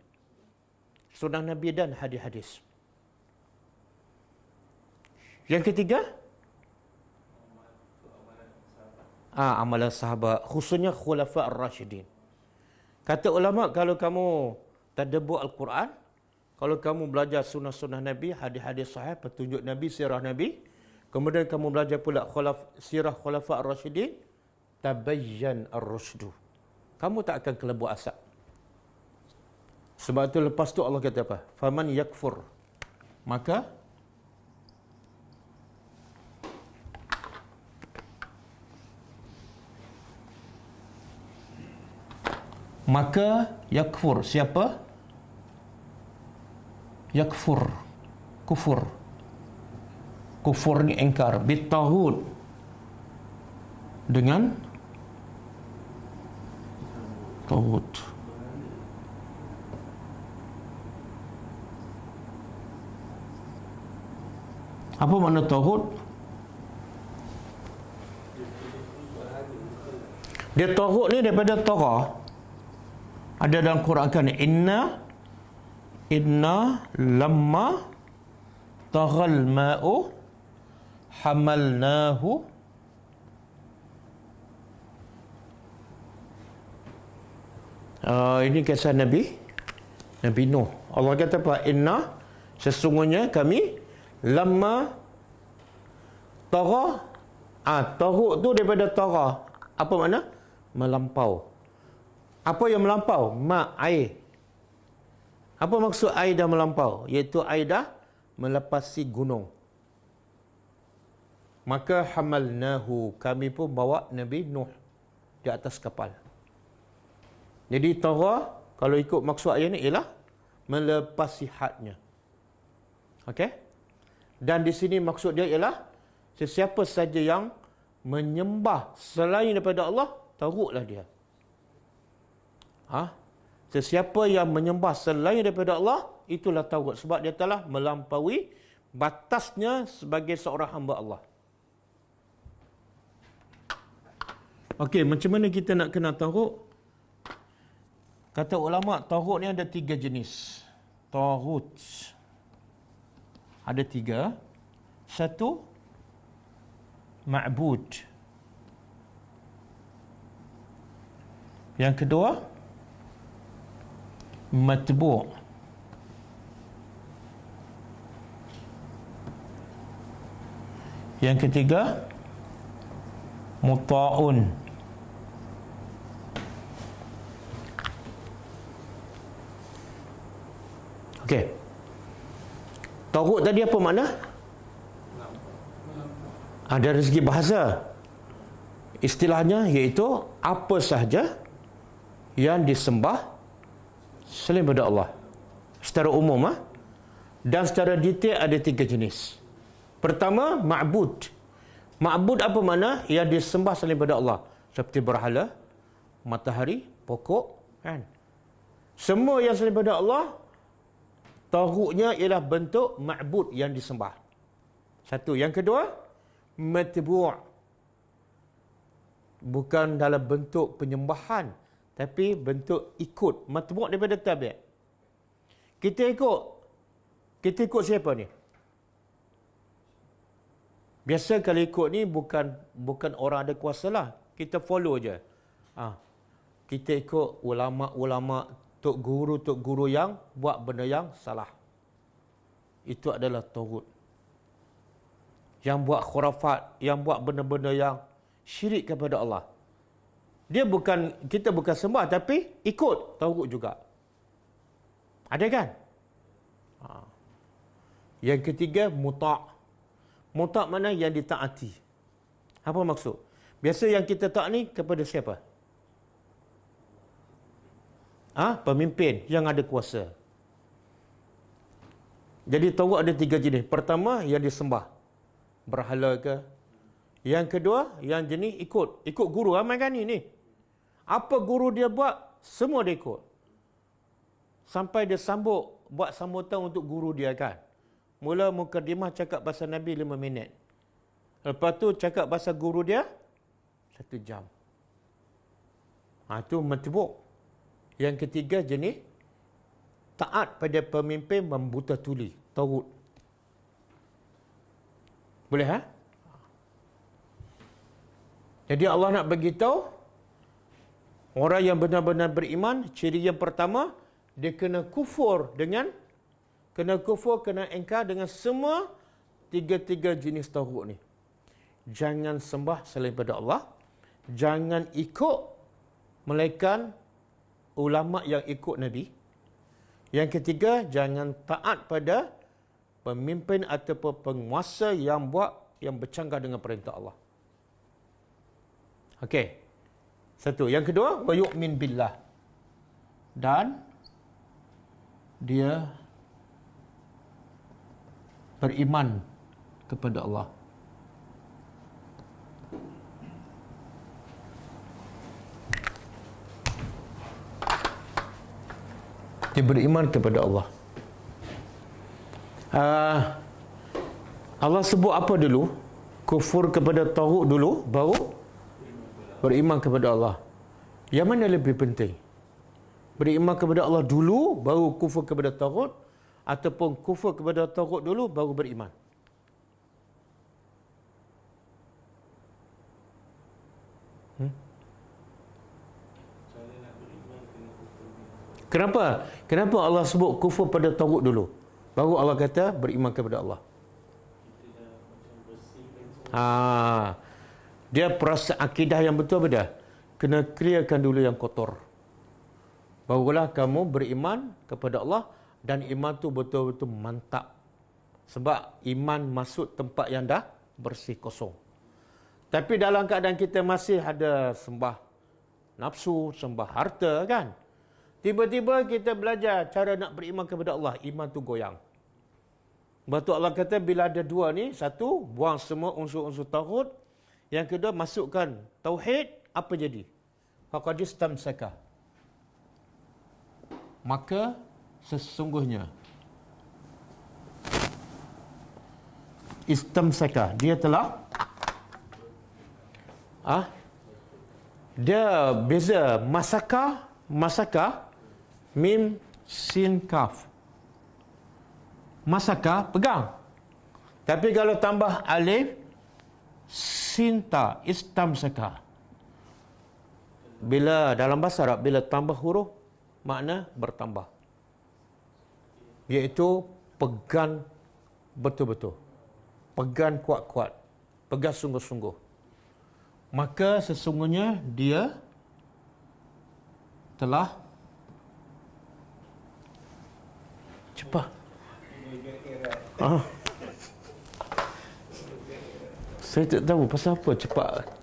Speaker 2: Sunnah Nabi dan hadis-hadis. Yang ketiga, amalan sahabat, khususnya khulafa ar-rasyidin. Kata ulama, kalau kamu tadabbur Al-Quran, kalau kamu belajar sunnah-sunnah Nabi, hadis-hadis sahih, petunjuk Nabi, sirah Nabi, kemudian kamu belajar pula sirah khulafa ar-rasyidin, tabayyan ar-rusydu. Kamu tak akan kelebu asap. Sebab itu lepas tu Allah kata apa? Faman yakfur. Maka yakfur. Siapa? Yakfur. Kufur. Kufur ni engkar. Bitaghut. Dengan taghut. Apa makna taghut? Dia taghut ni daripada tagha. Ada dalam Quran kan, inna lamma taghal ma'u hamalnahu ini kisah Nabi Nuh. Allah kata apa? Inna, sesungguhnya kami, lamma tagha. Taghut tu daripada tagha. Apa makna? Melampau. Apa yang melampau? Air. Apa maksud air dah melampau? Iaitu air dah melepasi gunung. Maka hamalnahu, kami pun bawa Nabi Nuh di atas kapal. Jadi tagha, kalau ikut maksud ayat ni, ialah melepasi hadnya. Okey? Dan di sini maksud dia ialah sesiapa saja yang menyembah selain daripada Allah, taghutlah dia. Sesiapa yang menyembah selain daripada Allah, itulah taghut. Sebab dia telah melampaui batasnya sebagai seorang hamba Allah. Okey, macam mana kita nak kenal taghut? Kata ulama, taghut ni ada 3 jenis. Taghut ada 3. 1, ma'bud. Yang kedua, matbu'. Yang ketiga, muta'un. Okey. Taghut tadi apa makna? Ada dari segi bahasa. Istilahnya iaitu apa sahaja yang disembah selain daripada Allah. Secara umum dan secara detail ada 3 jenis. Pertama, ma'bud. Ma'bud apa makna? Yang disembah selain daripada Allah. Seperti berhala, matahari, pokok, kan? Semua yang selain daripada Allah, taghutnya ialah bentuk ma'bud yang disembah. 1. Yang kedua, matbu'. Bukan dalam bentuk penyembahan, tapi bentuk ikut. Matbu' daripada tabi'. Kita ikut siapa ni? Biasa kalau ikut ni bukan orang ada kuasa lah. Kita follow je. Kita ikut ulama-ulama, tok guru yang buat benda yang salah. Itu adalah taghut. yang buat khurafat, yang buat benda-benda yang syirik kepada Allah. Dia bukan, kita bukan sembah tapi ikut taugut juga. Ada kan? Yang ketiga, muta'. Muta' mana? Yang ditaati. Apa maksud? Biasa yang kita taat ni kepada siapa? Pemimpin yang ada kuasa. Jadi taugut ada 3 jenis. Pertama, yang disembah. Berhala ke. Yang kedua, yang jenis ikut. Ikut guru. Ramai kan ni. Apa guru dia buat, semua dia ikut. Sampai dia buat sambutan untuk guru dia kan. Mula mukadimah cakap pasal Nabi 5 minit. Lepas tu cakap pasal guru dia 1 jam. Itu matbuk. Yang ketiga jenis taat pada pemimpin membuta tuli, taugut. Boleh Jadi Allah nak bagi tahu orang yang benar-benar beriman, ciri yang pertama dia kena kufur, kena engkar dengan semua 3 jenis taugut ni. Jangan sembah selain pada Allah, jangan ikut melainkan ulama yang ikut Nabi. Yang ketiga, jangan taat pada pemimpin ataupun penguasa yang bercanggah dengan perintah Allah. Okey. 1. Yang kedua, wa yu'min billah. Dan dia beriman kepada Allah. Dia beriman kepada Allah. Allah sebut apa dulu? Kufur kepada taugut dulu, baru beriman kepada Allah. Yang mana lebih penting? Beriman kepada Allah dulu, baru kufur kepada taugut, ataupun kufur kepada taugut dulu, baru beriman? Kenapa? Kenapa Allah sebut kufur pada taugut dulu? Baru Allah kata beriman kepada Allah. Dia proses akidah yang betul beda. Kena clearkan dulu yang kotor. Barulah kamu beriman kepada Allah dan iman tu betul-betul mantap. Sebab iman masuk tempat yang dah bersih, kosong. Tapi dalam keadaan kita masih ada sembah nafsu, sembah harta kan? Tiba-tiba kita belajar cara nak beriman kepada Allah, iman tu goyang. Sebab tu Allah kata bila ada 2 ni, 1, buang semua unsur-unsur taugut. Yang kedua, masukkan tauhid, apa jadi? Faqad istamsaka. Maka sesungguhnya istamsaka, dia telah dia beza masaka mim sin kaf. Masaka pegang. Tapi kalau tambah alif sinta, istamsaka. Bila dalam bahasa Arab, bila tambah huruf, makna bertambah. Iaitu pegang betul-betul. Pegang kuat-kuat. Pegang sungguh-sungguh. Maka sesungguhnya dia telah cepat. Saya tak tahu pasal apa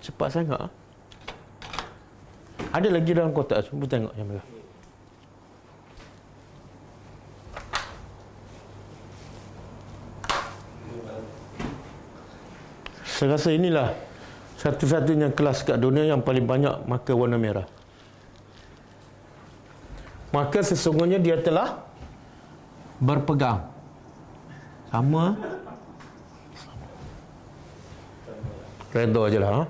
Speaker 2: cepat sangat. Ada lagi dalam kotak, cuba tengok yang merah. Saya rasa inilah satu-satunya kelas kat dunia yang paling banyak markah warna merah. Maka sesungguhnya dia telah berpegang. Sama. Redha je lah.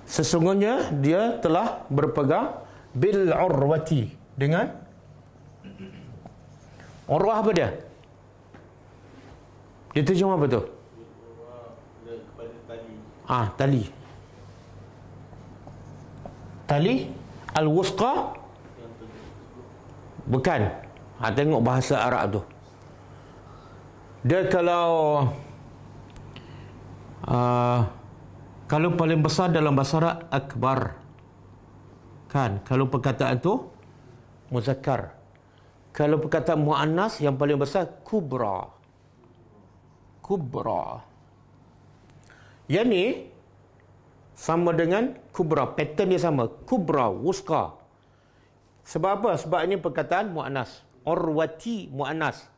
Speaker 2: Sesungguhnya dia telah berpegang bil urwati, dengan urwah. Apa dia? Dia terjemah apa tu? Tali. Tali al-wusqa. Bukan. Tengok bahasa Arab tu. Dia kalau Kalau paling besar dalam bahasa Arab, akbar. Kan? Kalau perkataan tu muzakkar. Kalau perkataan muannas yang paling besar, kubra. Kubra. Yang ni sama dengan kubra. Pattern dia sama. Kubra, wuska. Sebab apa? Sebab ini perkataan muannas. Urwati muannas.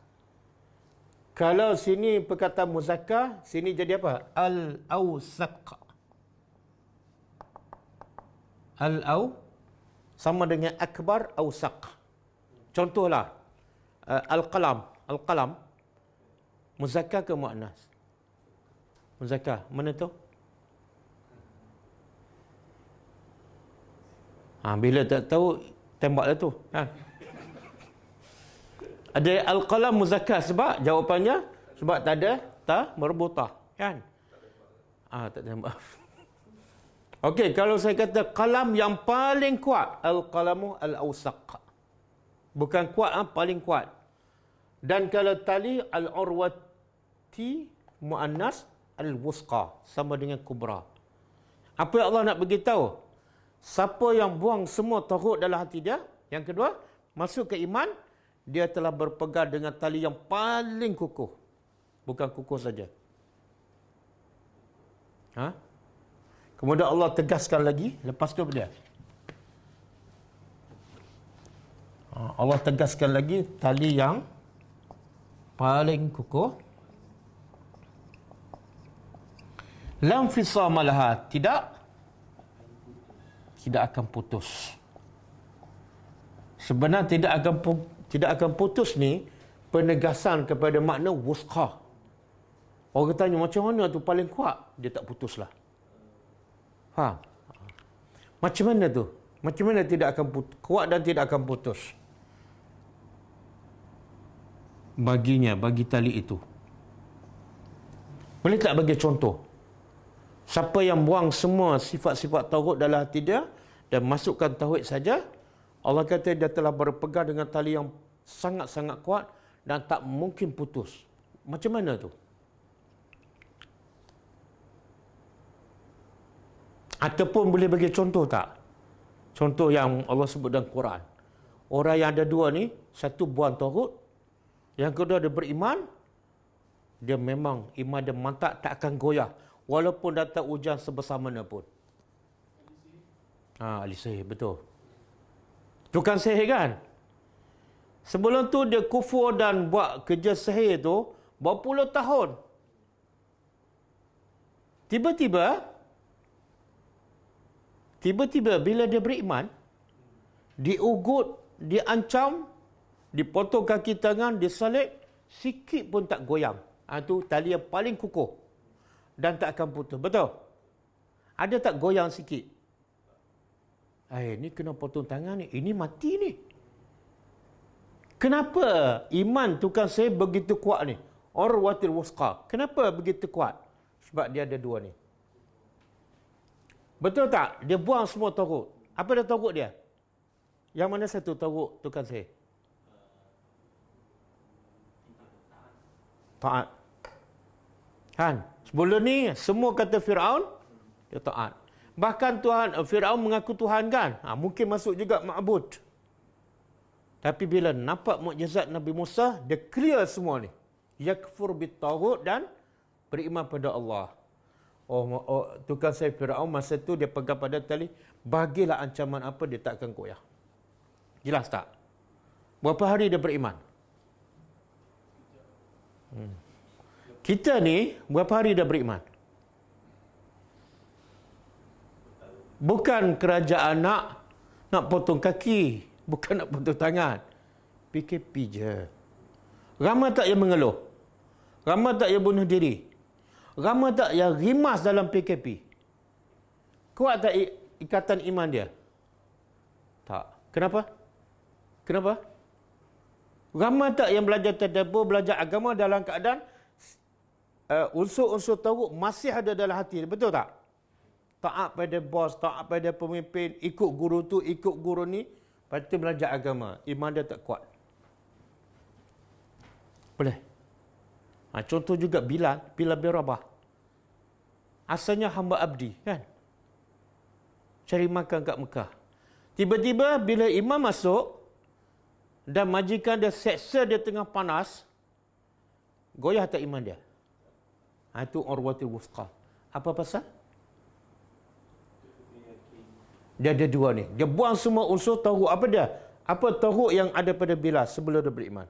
Speaker 2: Kalau sini perkataan muzakkar, sini jadi apa? Al-awsaq. Al-aw sama dengan akbar, awsaq. Contohlah, al-qalam. Al-qalam, muzakkar ke muannas? Muzakkar. Mana tu? Bila tak tahu, tembaklah tu. Ada al-qalam muzakkar sebab jawapannya sebab tak ada merbutah, kan? Tak ada, maaf. Okey, kalau saya kata qalam yang paling kuat, al-qalamu al-awsaq. Bukan kuat, paling kuat. Dan kalau tali al-urwati muannas al-wusqa, sama dengan kubra. Apa yang Allah nak beritahu? Siapa yang buang semua taghut dalam hati dia, yang kedua, masuk ke iman, dia telah berpegang dengan tali yang paling kukuh. Bukan kukuh saja. Kemudian Allah tegaskan lagi, lepas tu dia. Allah tegaskan lagi tali yang paling kukuh. Lam fisama laha, tidak akan putus. Sebenarnya tidak akan putus ni penegasan kepada makna wusqa. Orang tanya macam mana tu paling kuat, dia tak putuslah. Faham? Macam mana tu? Macam mana tidak akan kuat dan tidak akan putus? Baginya, bagi tali itu. Boleh tak bagi contoh? Siapa yang buang semua sifat-sifat tauhid dalam hati dia dan masukkan tauhid saja, Allah kata dia telah berpegang dengan tali yang sangat-sangat kuat dan tak mungkin putus. Macam mana tu? Ataupun boleh bagi contoh tak? Contoh yang Allah sebut dalam Quran. Orang yang ada dua ni, satu buang tauhid, yang kedua dia beriman, dia memang iman dia mantap, tak akan goyah. Walaupun datang hujan sebesar mana pun. Ahli sihir, betul. Tukang sihir kan? Sebelum tu dia kufur dan buat kerja sihir tu berpuluh tahun. Tiba-tiba bila dia beriman, diugut, diancam, dipotong kaki tangan, disalib, sikit pun tak goyang. Itu tali yang paling kukuh dan tak akan putus. Betul? Ada tak goyang sikit? Ni kena potong tangan ni. Ini mati ni. Kenapa iman tukang sihir begitu kuat ni? Urwatul wusqa. Kenapa begitu kuat? Sebab dia ada dua ni. Betul tak? Dia buang semua taghut. Apa dah taghut dia? Yang mana satu taghut tukang sihir? Taat. Kan? Sebelum ni semua kata Firaun, dia taat. Bahkan Firaun mengaku Tuhan kan? Mungkin masuk juga ma'bud. Tapi bila nampak mukjizat Nabi Musa, dia clear semua ni. Yakfur bit-taghut dan beriman pada Allah. Tukang sihir Firaun masa tu dia pegang pada tali, bagilah ancaman apa, dia tak akan goyah. Jelas tak? Berapa hari dia beriman? Kita ni berapa hari dah beriman? Bukan kerajaan nak potong kaki, bukan nak potong tangan. PKP je. Ramai tak yang mengeluh? Ramai tak yang bunuh diri? Ramai tak yang rimas dalam PKP? Kuat tak ikatan iman dia? Tak. Kenapa? Ramai tak yang belajar tadabbur, belajar agama dalam keadaan unsur-unsur tauhid masih ada dalam hati? Betul tak? Taat pada bos, taat pada pemimpin, ikut guru tu, ikut guru ni, lepas tu belajar agama. Iman dia tak kuat. Boleh? Contoh juga Bilal bin Rabah. asalnya hamba abdi, kan? Cari makan kat Mekah. Tiba-tiba bila imam masuk dan majikan dia seksa dia tengah panas, goyah tak iman dia? Itu urwatul wusqa. Apa pasal? Dia ada dua ni. Dia buang semua unsur tauhid. Apa dia? Apa tauhid yang ada pada Bilal sebelum dia beriman?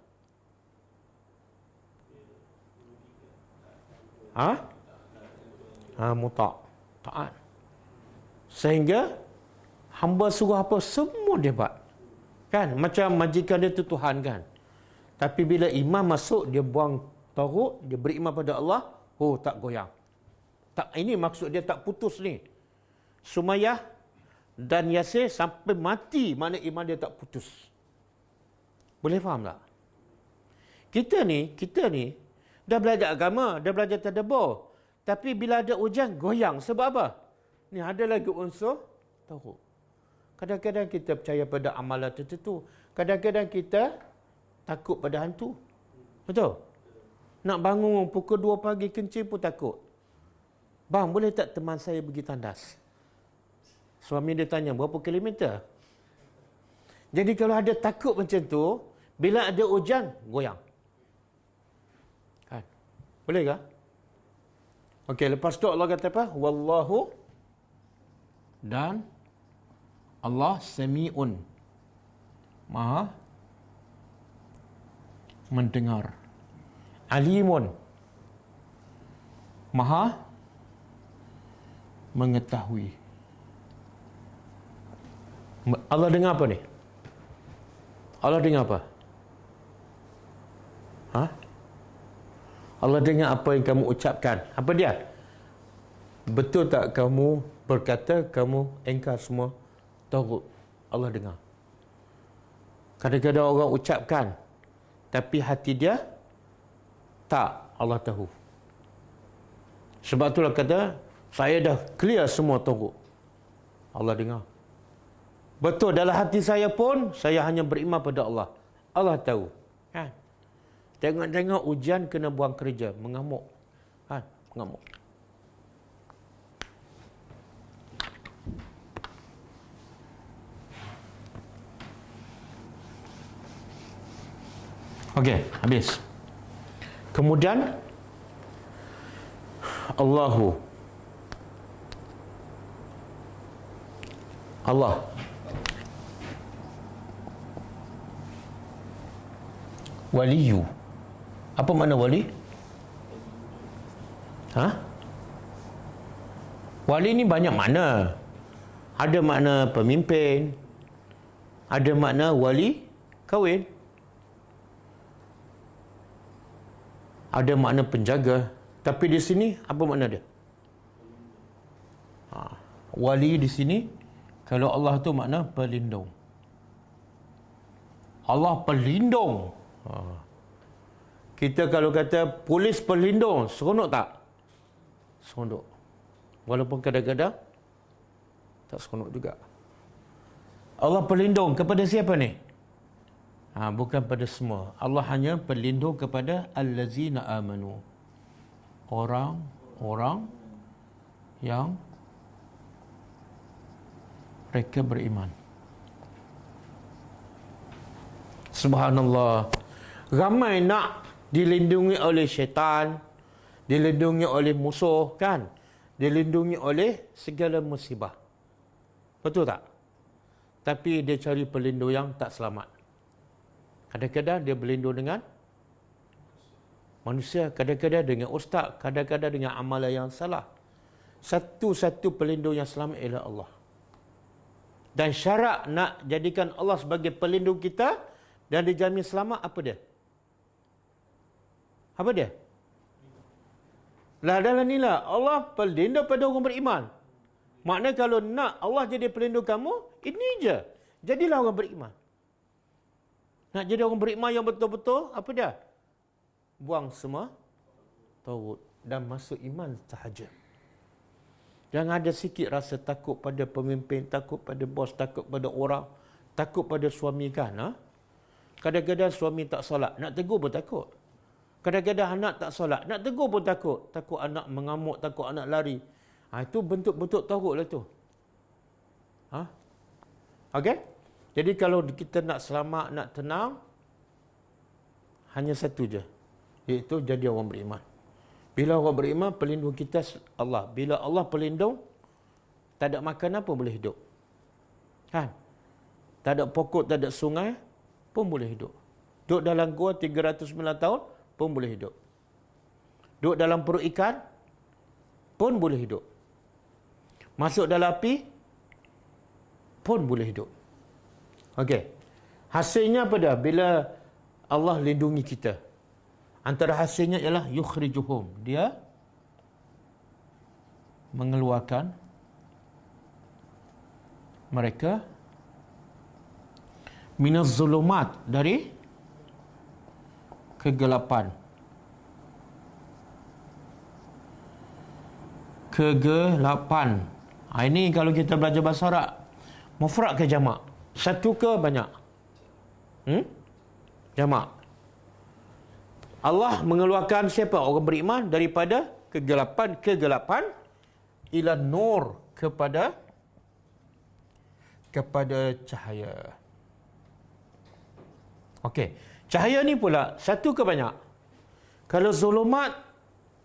Speaker 2: Muta'. Taat. Sehingga hamba suruh apa, semua dia buat. Kan? Macam majikan dia tu Tuhan, kan? Tapi bila imam masuk, dia buang tauhid, dia beriman pada Allah, tak goyang. Tak, ini maksud dia tak putus ni. Sumayyah dan Yasir sampai mati, mana iman dia tak putus. Boleh faham tak? Kita ni dah belajar agama, dah belajar tadabbur. Tapi bila ada ujian, goyang. Sebab apa? Ni ada lagi unsur tauhid. Kadang-kadang kita percaya pada amalan tertentu. Kadang-kadang kita takut pada hantu. Betul? Nak bangun pukul 2 pagi kencing pun takut. Bang, boleh tak teman saya pergi tandas? Suami dia tanya, berapa kilometer? Jadi kalau ada takut macam tu, bila ada hujan, goyang. Kan? Boleh ke? Okey, lepas tu Allah kata apa? Wallahu, dan Allah sami'un, maha mendengar. Alimun, maha mengetahui. Allah dengar apa ni? Allah dengar apa? Allah dengar apa yang kamu ucapkan. Apa dia? Betul tak kamu berkata, kamu engkar semua tauhid? Allah dengar. Kadang-kadang orang ucapkan, tapi hati dia tak, Allah tahu. Sebab itulah kata, saya dah clear semua tauhid. Allah dengar. Betul, dalam hati saya pun, saya hanya beriman pada Allah. Allah tahu. Kan? Tengok-tengok ujian kena buang kerja. Mengamuk. Kan? Mengamuk. Okey, habis. Kemudian, Allah waliyu. Apa makna wali? Wali ni banyak makna. Ada makna pemimpin, ada makna wali kahwin, ada makna penjaga. Tapi di sini apa makna dia? Wali di sini, kalau Allah tu makna pelindung. Allah pelindung. Kita kalau kata polis pelindung, seronok tak? Seronok. Walaupun kadang-kadang tak seronok juga. Allah pelindung kepada siapa ni? Bukan pada semua. Allah hanya pelindung kepada allazina amanu. Orang-orang yang mereka beriman. Subhanallah. Ramai nak dilindungi oleh syaitan, dilindungi oleh musuh, kan? Dilindungi oleh segala musibah. Betul tak? Tapi dia cari pelindung yang tak selamat. Kadang-kadang dia berlindung dengan manusia, kadang-kadang dengan ustaz, kadang-kadang dengan amalan yang salah. Satu-satu pelindung yang selamat ialah Allah. Dan syarat nak jadikan Allah sebagai pelindung kita dan dijamin selamat, apa dia? Apa dia? Lah dalam inilah Allah pelindung pada orang beriman. Maknanya kalau nak Allah jadi pelindung kamu, ini je. Jadilah orang beriman. Nak jadi orang beriman yang betul-betul, apa dia? Buang semua tauhid dan masuk iman sahaja. Jangan ada sikit rasa takut pada pemimpin, takut pada bos, takut pada orang, takut pada suami, kan? Kadang-kadang suami tak solat, nak tegur pun takut. Kadang-kadang anak tak solat, nak tegur pun takut. Takut anak mengamuk, takut anak lari. Itu bentuk-bentuk tauguk lah tu. Okey? Jadi kalau kita nak selamat, nak tenang, hanya satu je, iaitu jadi orang beriman. Bila orang beriman, pelindung kita Allah. Bila Allah pelindung, tak ada makan apa boleh hidup. Kan? Tak ada pokok, tak ada sungai pun boleh hidup. Duduk dalam gua 309 tahun pun boleh hidup. Duduk dalam perut ikan pun boleh hidup. Masuk dalam api pun boleh hidup. Okey. Hasilnya apa dah? Bila Allah lindungi kita, antara hasilnya ialah yukhrijuhum. Dia mengeluarkan mereka minaz zulumat, dari kegelapan. Kegelapan. Ini kalau kita belajar bahasa Arab, mufrad ke jamak? Satu ke banyak? Jamak. Allah mengeluarkan siapa? Orang beriman daripada kegelapan ila nur, kepada cahaya. Okey. Cahaya ni pula satu ke banyak? Kalau zulumat,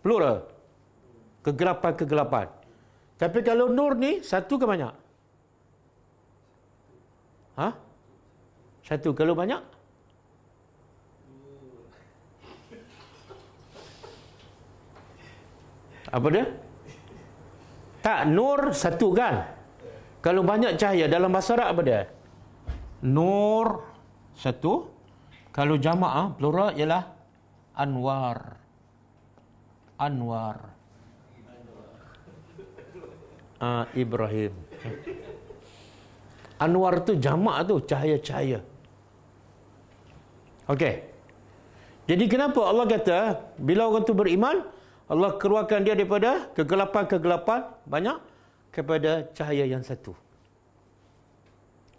Speaker 2: plural. Kegelapan. Tapi kalau nur ni satu ke banyak? Satu. Kalau banyak? Apa dia? Tak, nur satu kan? Kalau banyak cahaya dalam bahasa Arab apa dia? Nur satu. Kalau jamaah plural ialah anwar. Ibrahim. Anwar tu jamak tu, cahaya-cahaya. Okey. Jadi kenapa Allah kata bila orang tu beriman, Allah keluarkan dia daripada kegelapan banyak kepada cahaya yang satu.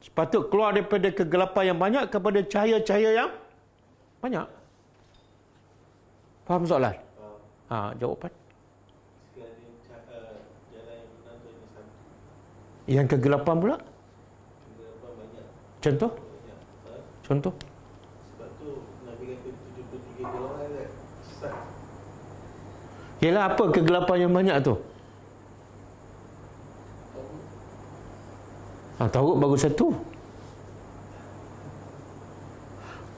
Speaker 2: Sepatut keluar daripada kegelapan yang banyak kepada cahaya-cahaya yang banyak. Faham soalan? Jawapan. Yang kegelapan pula?
Speaker 3: Kegelapan banyak.
Speaker 2: Contoh? Contoh?
Speaker 3: Sebab tu Nabi kata 73 golongan kan sesat.
Speaker 2: Yalah, apa kegelapan yang banyak tu? Tahu baru satu.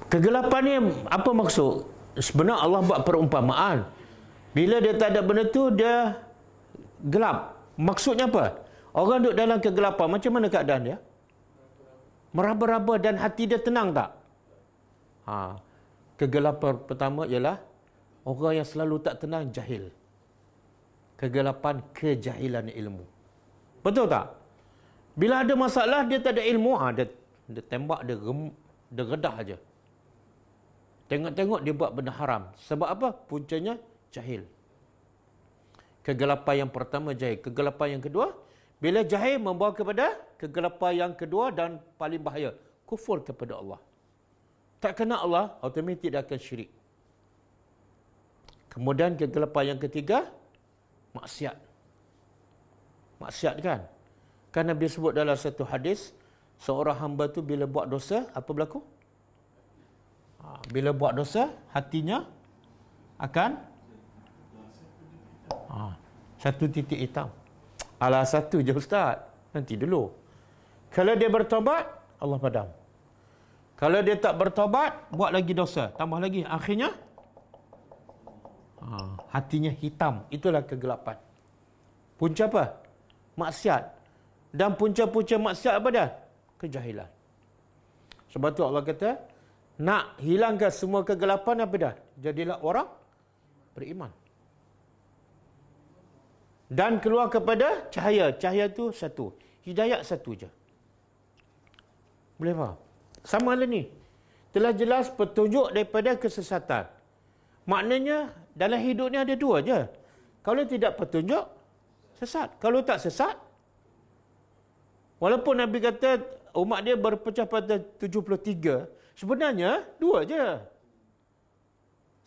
Speaker 2: Kegelapan ni apa maksud? Sebenarnya Allah buat perumpamaan. Bila dia tak ada benda tu, dia gelap. Maksudnya apa? Orang duduk dalam kegelapan, macam mana keadaan dia? Meraba-raba dan hati dia tenang tak? Kegelapan pertama ialah orang yang selalu tak tenang, jahil. Kegelapan kejahilan ilmu. Betul tak? Bila ada masalah, dia tak ada ilmu, dia tembak, dia redah aja. Tengok-tengok dia buat benda haram. Sebab apa? Puncanya jahil. Kegelapan yang pertama jahil. Kegelapan yang kedua, bila jahil membawa kepada kegelapan yang kedua dan paling bahaya, kufur kepada Allah. Tak kena Allah, automatik dia akan syirik. Kemudian kegelapan yang ketiga, maksiat. Maksiat kan? Kan Nabi sebut dalam satu hadis, seorang hamba tu bila buat dosa, apa berlaku? Bila buat dosa, hatinya akan satu titik hitam. Alah, satu je Ustaz. Nanti dulu. Kalau dia bertobat, Allah padam. Kalau dia tak bertobat, buat lagi dosa, tambah lagi. Akhirnya hatinya hitam. Itulah kegelapan. Punca apa? Maksiat. Dan punca-punca maksiat apa dah? Kejahilan. Sebab tu Allah kata, nak hilangkan semua kegelapan apa dah? Jadilah orang beriman. Dan keluar kepada cahaya. Cahaya tu satu. Hidayat satu je. Boleh faham? Sama lah ni. Telah jelas petunjuk daripada kesesatan. Maknanya dalam hidup ni ada dua je. Kalau tidak petunjuk, sesat. Kalau tak sesat, walaupun Nabi kata umat dia berpecah pada 73, sebenarnya dua je.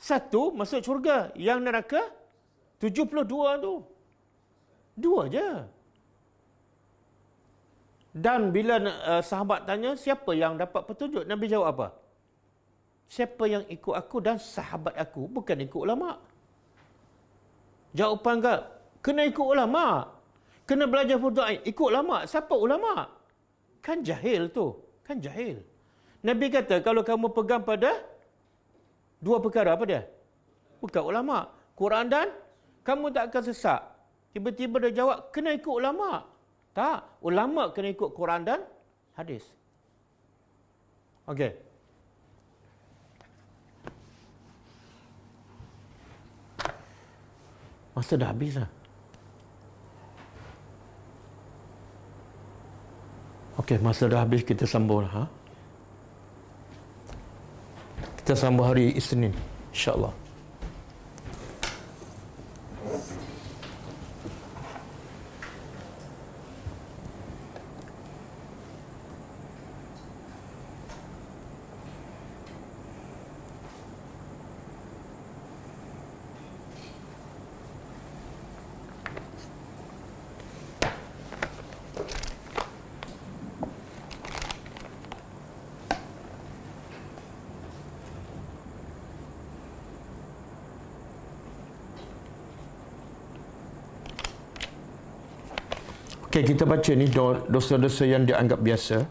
Speaker 2: Satu masuk syurga, yang neraka 72 tu. Dua je. Dan bila sahabat tanya, siapa yang dapat petunjuk? Nabi jawab apa? Siapa yang ikut aku dan sahabat aku, bukan ikut ulama. Jawapan enggak, kena ikut ulama. Kena belajar fardhu ain, ikut ulama. Siapa ulama? Kan jahil tu. Kan jahil. Nabi kata, kalau kamu pegang pada dua perkara, apa dia? Bukan ulama. Quran dan kamu tak akan sesat. Tiba-tiba dia jawab, kena ikut ulama. Tak. Ulama kena ikut Quran dan hadis. Okey. Masa dah habis lah. Okey, masa dah habis, kita sambung lah. Kita sambung hari Isnin, insya-Allah. Okey, kita baca ni dosa-dosa yang dianggap biasa.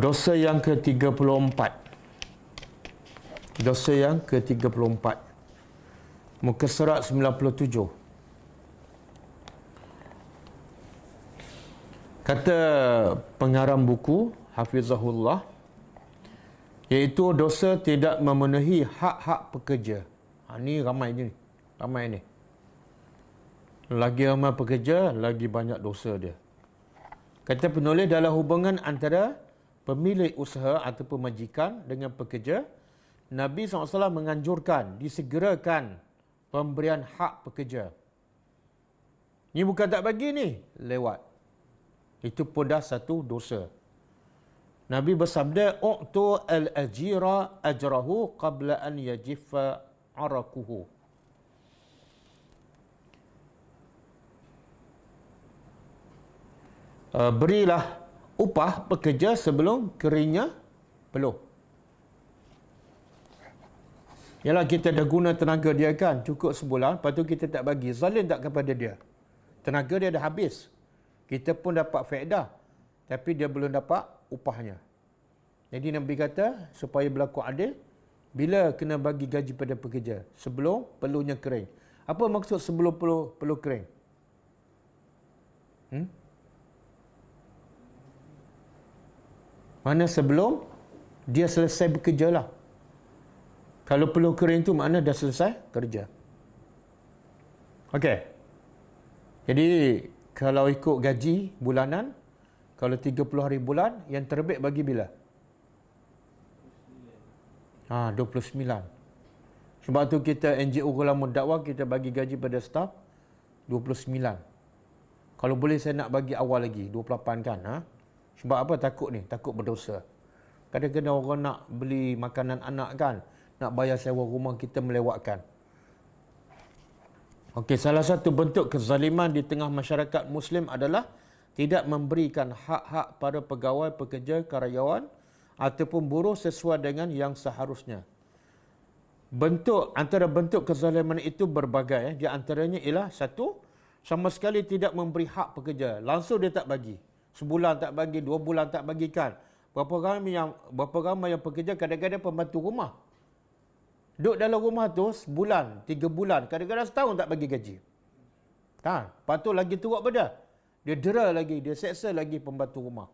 Speaker 2: Dosa yang ke-34. Dosa yang ke-34. Muka surat 97. Kata pengarang buku, Hafizahullah, iaitu dosa tidak memenuhi hak-hak pekerja. Ni ramai ni. Ramai ni. Lagi ramai pekerja, lagi banyak dosa dia. Kata penulis, dalam hubungan antara pemilik usaha atau majikan dengan pekerja, Nabi SAW menganjurkan disegerakan pemberian hak pekerja. Ni bukan tak bagi ni, lewat. Itu pun dah satu dosa. Nabi bersabda, "U'tu al-ajira ajrahu qabla an yajiffa araquhu." Berilah upah pekerja sebelum keringnya peluh. Yalah, kita dah guna tenaga dia kan, cukup sebulan, lepas tu kita tak bagi. Zalim tak kepada dia? Tenaga dia dah habis. Kita pun dapat faedah, tapi dia belum dapat upahnya. Jadi Nabi kata, supaya berlaku adil, bila kena bagi gaji pada pekerja? Sebelum peluhnya kering. Apa maksud sebelum peluh kering? Mana sebelum dia selesai bekerja lah. Kalau peluh kering tu makna dah selesai kerja. Okey. Jadi kalau ikut gaji bulanan, kalau 30 hari bulan, yang terbit bagi bila? 29. Sebab tu kita NGO Ghulamun Dakwah, kita bagi gaji pada staf 29. Kalau boleh saya nak bagi awal lagi 28 kan. Sebab apa takut ni? Takut berdosa. Kadang-kadang orang nak beli makanan anak kan, nak bayar sewa rumah, kita melewatkan. Okey, salah satu bentuk kezaliman di tengah masyarakat Muslim adalah tidak memberikan hak-hak para pegawai, pekerja, karyawan ataupun buruh sesuai dengan yang seharusnya. Antara bentuk kezaliman itu berbagai. Di antaranya ialah satu, sama sekali tidak memberi hak pekerja. Langsung dia tak bagi. Sebulan tak bagi, 2 bulan tak bagikan. Berapa ramai yang pekerja, kadang-kadang pembantu rumah. Duduk dalam rumah tu sebulan, 3 bulan, kadang-kadang setahun tak bagi gaji. Lepas tu lagi teruk pada. Dia dera lagi, dia seksa lagi pembantu rumah.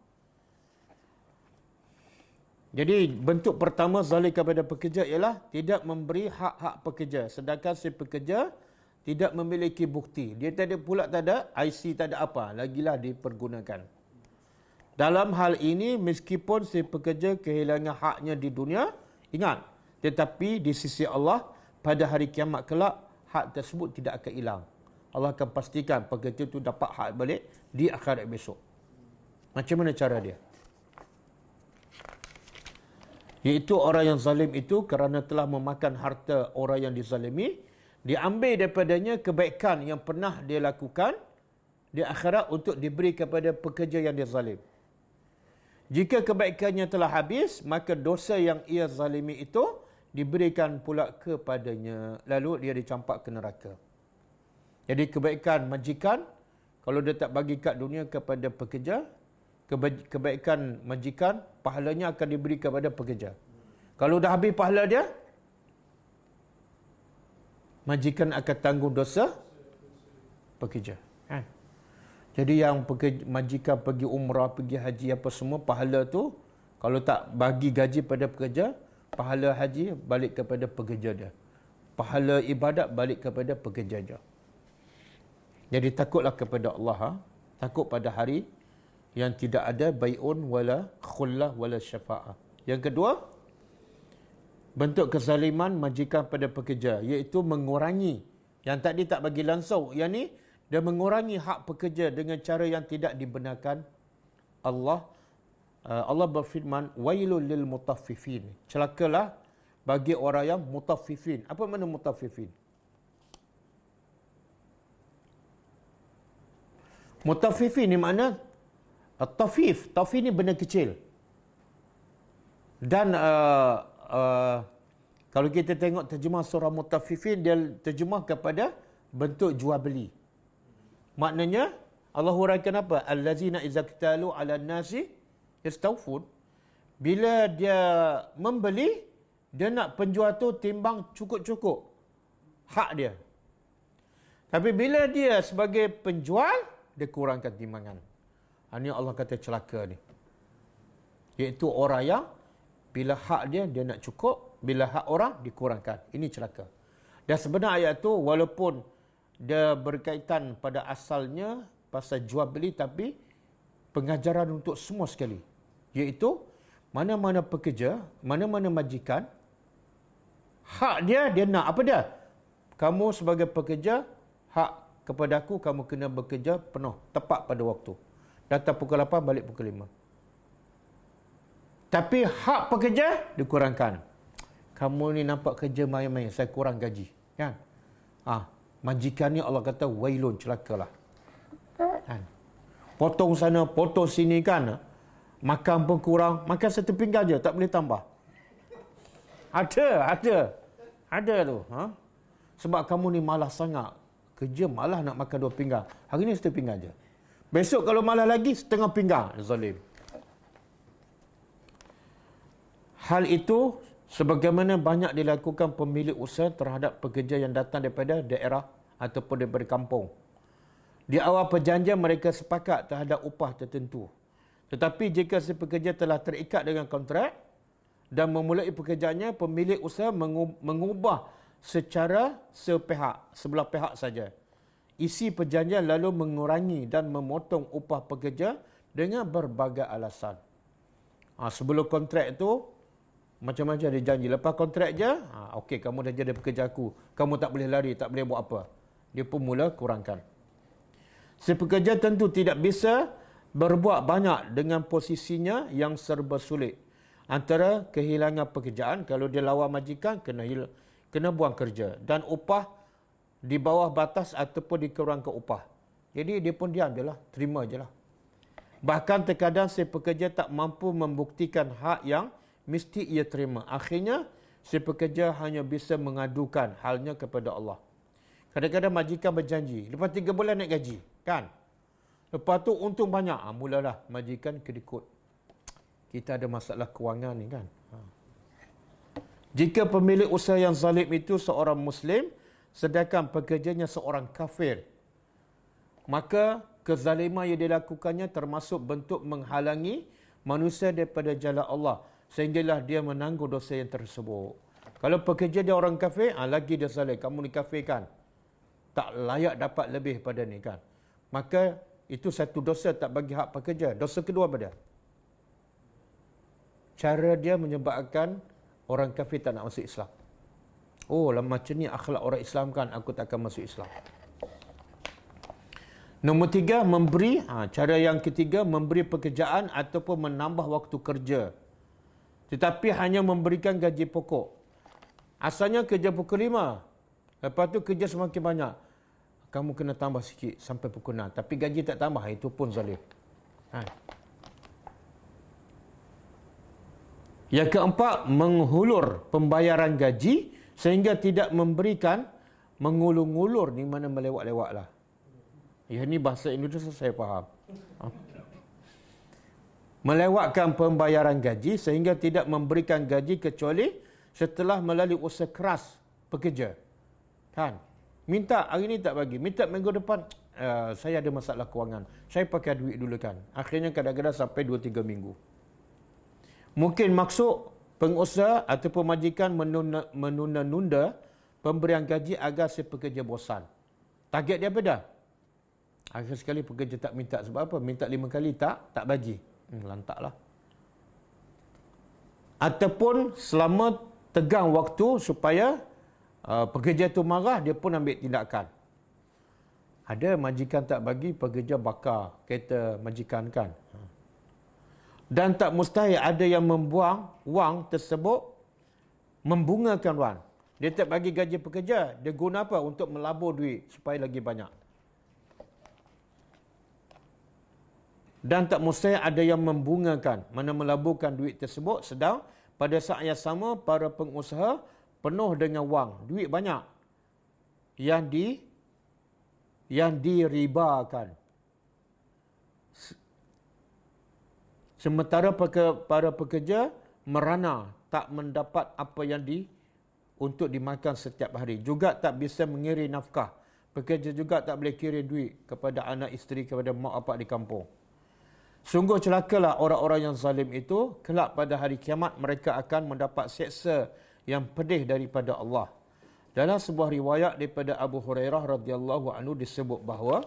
Speaker 2: Jadi bentuk pertama zalim kepada pekerja ialah tidak memberi hak-hak pekerja. Sedangkan si pekerja tidak memiliki bukti. Dia tak ada IC, tak ada apa. Lagilah dipergunakan. Dalam hal ini, meskipun si pekerja kehilangan haknya di dunia, ingat, tetapi di sisi Allah, pada hari kiamat kelak, hak tersebut tidak akan hilang. Allah akan pastikan pekerja itu dapat hak balik di akhirat besok. Macam mana cara dia? Iaitu orang yang zalim itu kerana telah memakan harta orang yang dizalimi, Diambil daripadanya kebaikan yang pernah dia lakukan di akhirat untuk diberi kepada pekerja yang dia zalim. Jika kebaikannya telah habis, maka dosa yang ia zalimi itu diberikan pula kepadanya. Lalu dia dicampak ke neraka. Jadi kebaikan majikan, kalau dia tak bagi kat dunia kepada pekerja, kebaikan majikan, pahalanya akan diberi kepada pekerja. Kalau dah habis pahala dia, majikan akan tanggung dosa pekerja. Jadi yang majikan pergi umrah, pergi haji apa semua, pahala tu kalau tak bagi gaji pada pekerja, pahala haji balik kepada pekerja dia. Pahala ibadat balik kepada pekerja dia. Jadi takutlah kepada Allah. Takut pada hari yang tidak ada bai'un wala khullah wala syafa'ah. Yang kedua, bentuk kezaliman majikan pada pekerja, iaitu mengurangi. Yang tadi tak bagi langsung, yang ni dia mengurangi hak pekerja dengan cara yang tidak dibenarkan. Allah berfirman, wailul lil mutaffifin. Celakalah bagi orang yang mutaffifin. Apa makna mutaffifin? Mutaffifin ni makna tafif. Tafif ni benda kecil. Dan kalau kita tengok terjemah surah Mutaffifin, dia terjemah kepada bentuk jual beli. Maknanya Allah huraikan apa? Allazina idza qtalu 'alan nasi yastawfun. Bila dia membeli, dia nak penjual tu timbang cukup-cukup hak dia. Tapi bila dia sebagai penjual, dia kurangkan timbangan. Ini Allah kata celaka ni. Iaitu orang yang bila hak dia nak cukup, bila hak orang dikurangkan. Ini celaka. Dan sebenar ayat tu walaupun dia berkaitan pada asalnya pasal jual beli, tapi pengajaran untuk semua sekali. Iaitu mana-mana pekerja, mana-mana majikan, hak dia nak apa dia? Kamu sebagai pekerja, hak kepada aku, kamu kena bekerja penuh, tepat pada waktu. Datang pukul 8, balik pukul 5. Tapi hak pekerja dikurangkan. Kamu ni nampak kerja main-main, saya kurang gaji. Kan? Majikan ni Allah kata, wailun, celakalah. Kan? Potong sana, potong sini kan. Makan pun kurang, makan satu pinggan je, tak boleh tambah. Ada tu. Sebab kamu ni malas sangat. Kerja malah nak makan 2 pinggan. Hari ni 1 pinggan je. Besok kalau malah lagi, 1/2 pinggan. Zalim. Hal itu sebagaimana banyak dilakukan pemilik usaha terhadap pekerja yang datang daripada daerah ataupun daripada kampung. Di awal perjanjian mereka sepakat terhadap upah tertentu. Tetapi jika si pekerja telah terikat dengan kontrak dan memulai pekerjaannya, pemilik usaha mengubah secara sebelah pihak saja isi perjanjian, lalu mengurangi dan memotong upah pekerja dengan berbagai alasan. Sebelum kontrak itu macam-macam dia janji. Lepas kontrak je, okey, kamu dah jadi pekerja aku, kamu tak boleh lari, tak boleh buat apa. Dia pun mula kurangkan. Si pekerja tentu tidak bisa berbuat banyak dengan posisinya yang serba sulit. Antara kehilangan pekerjaan, kalau dia lawan majikan, kena buang kerja. Dan upah di bawah batas ataupun dikurangkan upah. Jadi dia pun diam je lah, terima je lah. Bahkan terkadang si pekerja tak mampu membuktikan hak yang mesti ia terima. Akhirnya, si pekerja hanya bisa mengadukan halnya kepada Allah. Kadang-kadang majikan berjanji, lepas 3 bulan naik gaji. Kan? Lepas tu untung banyak. Mulalah majikan kedikut. Kita ada masalah kewangan ni kan. Jika pemilik usaha yang zalim itu seorang Muslim, sedangkan pekerjanya seorang kafir, maka kezaliman yang dilakukannya termasuk bentuk menghalangi manusia daripada jalan Allah, sehinggalah dia menanggung dosa yang tersebut. Kalau pekerja dia orang kafir, lagi dia zalim. Kamu ni kafir kan? Tak layak dapat lebih pada ni kan? Maka itu satu dosa, tak bagi hak pekerja. Dosa kedua apa dia? Cara dia menyebabkan orang kafir tak nak masuk Islam. Oh, lah macam ni akhlak orang Islam kan, aku tak akan masuk Islam. Nombor 3, memberi. Cara yang ketiga, memberi pekerjaan ataupun menambah waktu kerja. Tetapi hanya memberikan gaji pokok. Asalnya kerja pukul 5. Lepas tu kerja semakin banyak, kamu kena tambah sikit sampai pukul 6. Tapi gaji tak tambah, itu pun zalim. Yang keempat, menghulur pembayaran gaji sehingga tidak memberikan mengulur-ngulur, ni mana melewat-lewat lah. Ya, ni bahasa Indonesia saya faham. Melewatkan pembayaran gaji sehingga tidak memberikan gaji kecuali setelah melalui usaha keras pekerja. Kan? Minta hari ni tak bagi, minta minggu depan, saya ada masalah kewangan, saya pakai duit dulu kan. Akhirnya kadang-kadang sampai 2-3 minggu. Mungkin maksud pengusaha ataupun majikan menunda-nunda pemberian gaji agar si pekerja bosan. Target dia apa dah? Akhir sekali pekerja tak minta sebab apa? Minta 5 kali tak bagi. Lantaklah. Ataupun selama tegang waktu supaya pekerja tu marah, dia pun ambil tindakan. Ada majikan tak bagi, pekerja bakar kereta majikan kan. Dan tak mustahil ada yang membuang wang tersebut, membungakan wang. Dia tak bagi gaji pekerja, dia guna apa? Untuk melabur duit supaya lagi banyak. Dan tak mustahil ada yang membungakan, mana melaburkan duit tersebut, sedang pada saat yang sama para pengusaha penuh dengan wang, duit banyak yang diribakan. Sementara para pekerja merana tak mendapat apa yang untuk dimakan setiap hari. Juga tak bisa mengirim nafkah. Pekerja juga tak boleh kirim duit kepada anak isteri, kepada mak bapak di kampung. Sungguh celakalah orang-orang yang zalim itu. Kelak pada hari kiamat mereka akan mendapat seksa yang pedih daripada Allah. Dalam sebuah riwayat daripada Abu Hurairah radhiyallahu anhu disebut bahawa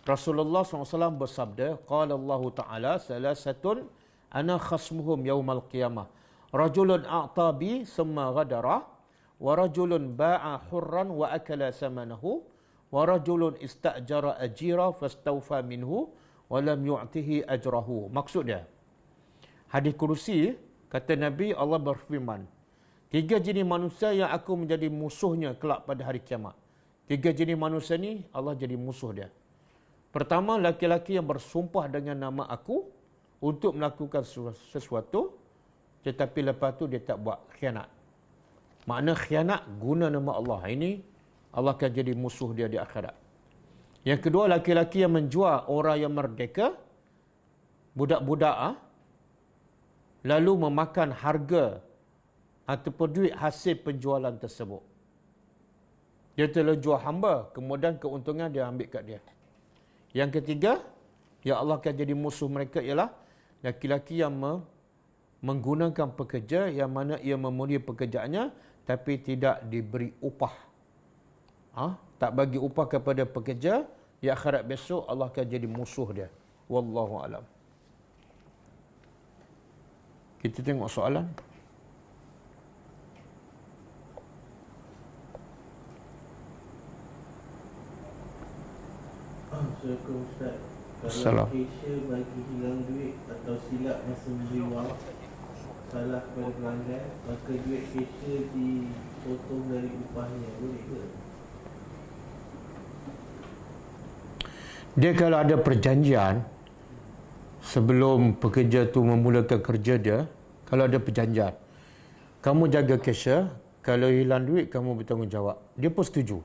Speaker 2: Rasulullah SAW bersabda, qala Allah Ta'ala, salasatun ana khasmuhum yawmal qiyamah. Rajulun a'ta bi summa ghadara, wa rajulun ba'a hurran wa akala samanahu, wa rajulun ista'jara ajira fastawfa minhu, wa lam yu'tihi ajrahu. Maksud dia, hadis kursi, kata Nabi, Allah berfirman, 3 jenis manusia yang aku menjadi musuhnya kelak pada hari kiamat. 3 jenis manusia ni Allah jadi musuh dia. Pertama, laki-laki yang bersumpah dengan nama aku untuk melakukan sesuatu, tetapi lepas tu dia tak buat, khianat. Makna khianat guna nama Allah. Ini Allah akan jadi musuh dia di akhirat. Yang kedua, laki-laki yang menjual orang yang merdeka, budak-budak, lalu memakan harga ataupun duit hasil penjualan tersebut. Dia telah jual hamba, kemudian keuntungan dia ambil kat dia. Yang ketiga, yang Allah akan jadi musuh mereka ialah laki-laki yang menggunakan pekerja yang mana ia memenuhi pekerjaannya tapi tidak diberi upah. Tak bagi upah kepada pekerja, di akhirat besok Allah akan jadi musuh dia. Wallahu alam. Kita tengok soalan.
Speaker 3: Assalamualaikum Ustaz.
Speaker 2: Assalam.
Speaker 3: Kalau cashier bagi hilang duit atau silap masa memberi wang, salah kepada pelanggan, maka duit cashier dipotong dari upahnya, boleh ke?
Speaker 2: Dia kalau ada perjanjian sebelum pekerja tu memulakan kerja dia, kalau ada perjanjian, kamu jaga cashier, kalau hilang duit kamu bertanggungjawab. Dia pun setuju.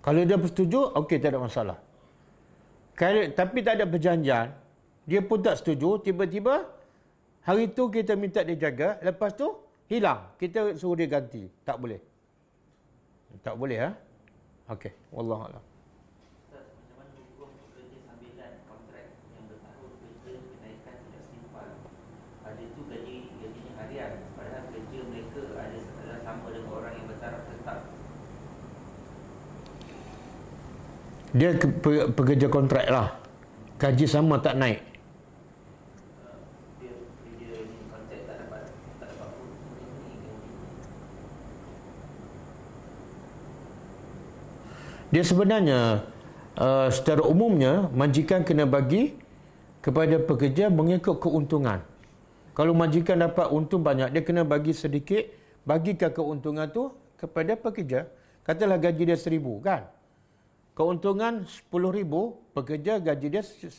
Speaker 2: Kalau dia bersetuju, okey, tak ada masalah. Tapi tak ada perjanjian, dia pun tak setuju, tiba-tiba hari tu kita minta dia jaga, lepas tu hilang, kita suruh dia ganti. Tak boleh. Tak boleh, ha? Okey, wallahu a'lam.
Speaker 5: Ustaz, macam mana hukum pekerja sambilan kontrak yang bertahun kerja kenaikan tidak setimpal? Ada itu gajinya harian, padahal kerja mereka adalah sama dengan orang yang bertaraf tetap.
Speaker 2: Dia pekerja kontrak lah, gaji sama tak naik.
Speaker 5: Dia kerja ni kontrak tak dapat full ni.
Speaker 2: Dia sebenarnya secara umumnya majikan kena bagi kepada pekerja mengikut keuntungan. Kalau majikan dapat untung banyak, dia kena bagi sedikit, bagikan keuntungan tu kepada pekerja. Katalah gaji dia 1,000 kan. Keuntungan 10,000, pekerja gaji dia 1,000.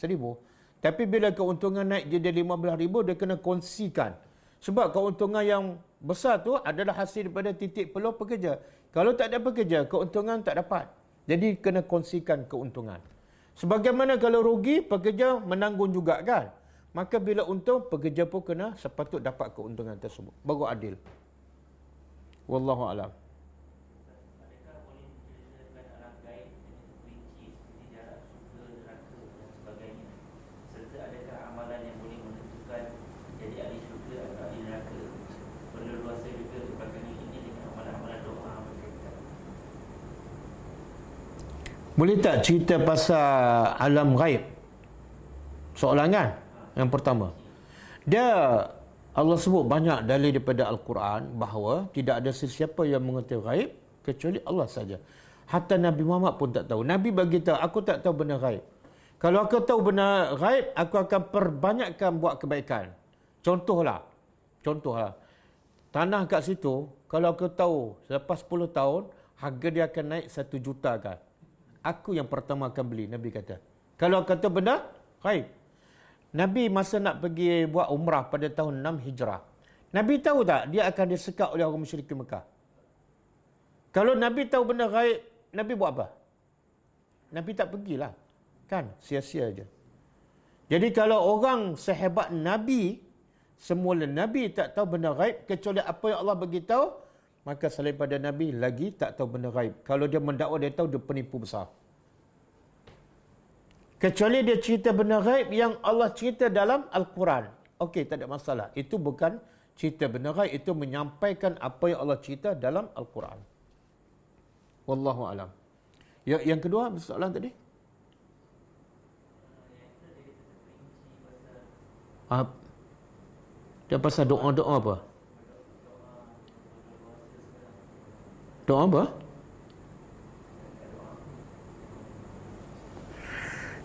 Speaker 2: Tapi bila keuntungan naik jadi 15,000, dia kena kongsikan. Sebab keuntungan yang besar tu adalah hasil daripada titik peluh pekerja. Kalau tak ada pekerja, keuntungan tak dapat. Jadi kena kongsikan keuntungan. Sebagaimana kalau rugi, pekerja menanggung juga kan. Maka bila untung, pekerja pun kena sepatut dapat keuntungan tersebut. Baru adil. Wallahu a'lam.
Speaker 5: Adakah boleh menceritakan alam gaib dengan terperinci seperti jarak surga, neraka dan sebagainya? Serta adakah amalan yang boleh menentukan jadi ahli surga atau ahli neraka? Perlu luasa juga kebelakang ini dengan amalan-amalan doa berkaitan.
Speaker 2: Boleh tak cerita pasal alam ghaib? Soalan kan? Yang pertama. Dia, Allah sebut banyak dalil daripada Al-Quran bahawa tidak ada sesiapa yang mengetahui ghaib kecuali Allah saja. Hatta Nabi Muhammad pun tak tahu. Nabi bagi tahu, aku tak tahu benda ghaib. Kalau aku tahu benda ghaib, aku akan perbanyakkan buat kebaikan. Contohlah. Tanah kat situ, kalau aku tahu selepas 10 tahun, harga dia akan naik 1 juta kan. Aku yang pertama akan beli, Nabi kata. Kalau kata benda ghaib. Nabi masa nak pergi buat umrah pada tahun 6 Hijrah. Nabi tahu tak dia akan disekap oleh orang musyrik Mekah? Kalau Nabi tahu benda ghaib, Nabi buat apa? Nabi tak pergilah. Kan? Sia-sia je. Jadi kalau orang sehebat Nabi, semula Nabi tak tahu benda ghaib kecuali apa yang Allah bagi tahu, maka selain pada Nabi lagi tak tahu benda ghaib. Kalau dia mendakwa dia tahu, dia penipu besar. Kecuali dia cerita benda ghaib yang Allah cerita dalam Al-Quran. Okey, tak ada masalah. Itu bukan cerita benda ghaib, itu menyampaikan apa yang Allah cerita dalam Al-Quran. Wallahu alam. Yang kedua, soalan tadi? Dia pasal doa-doa apa? Doa apa?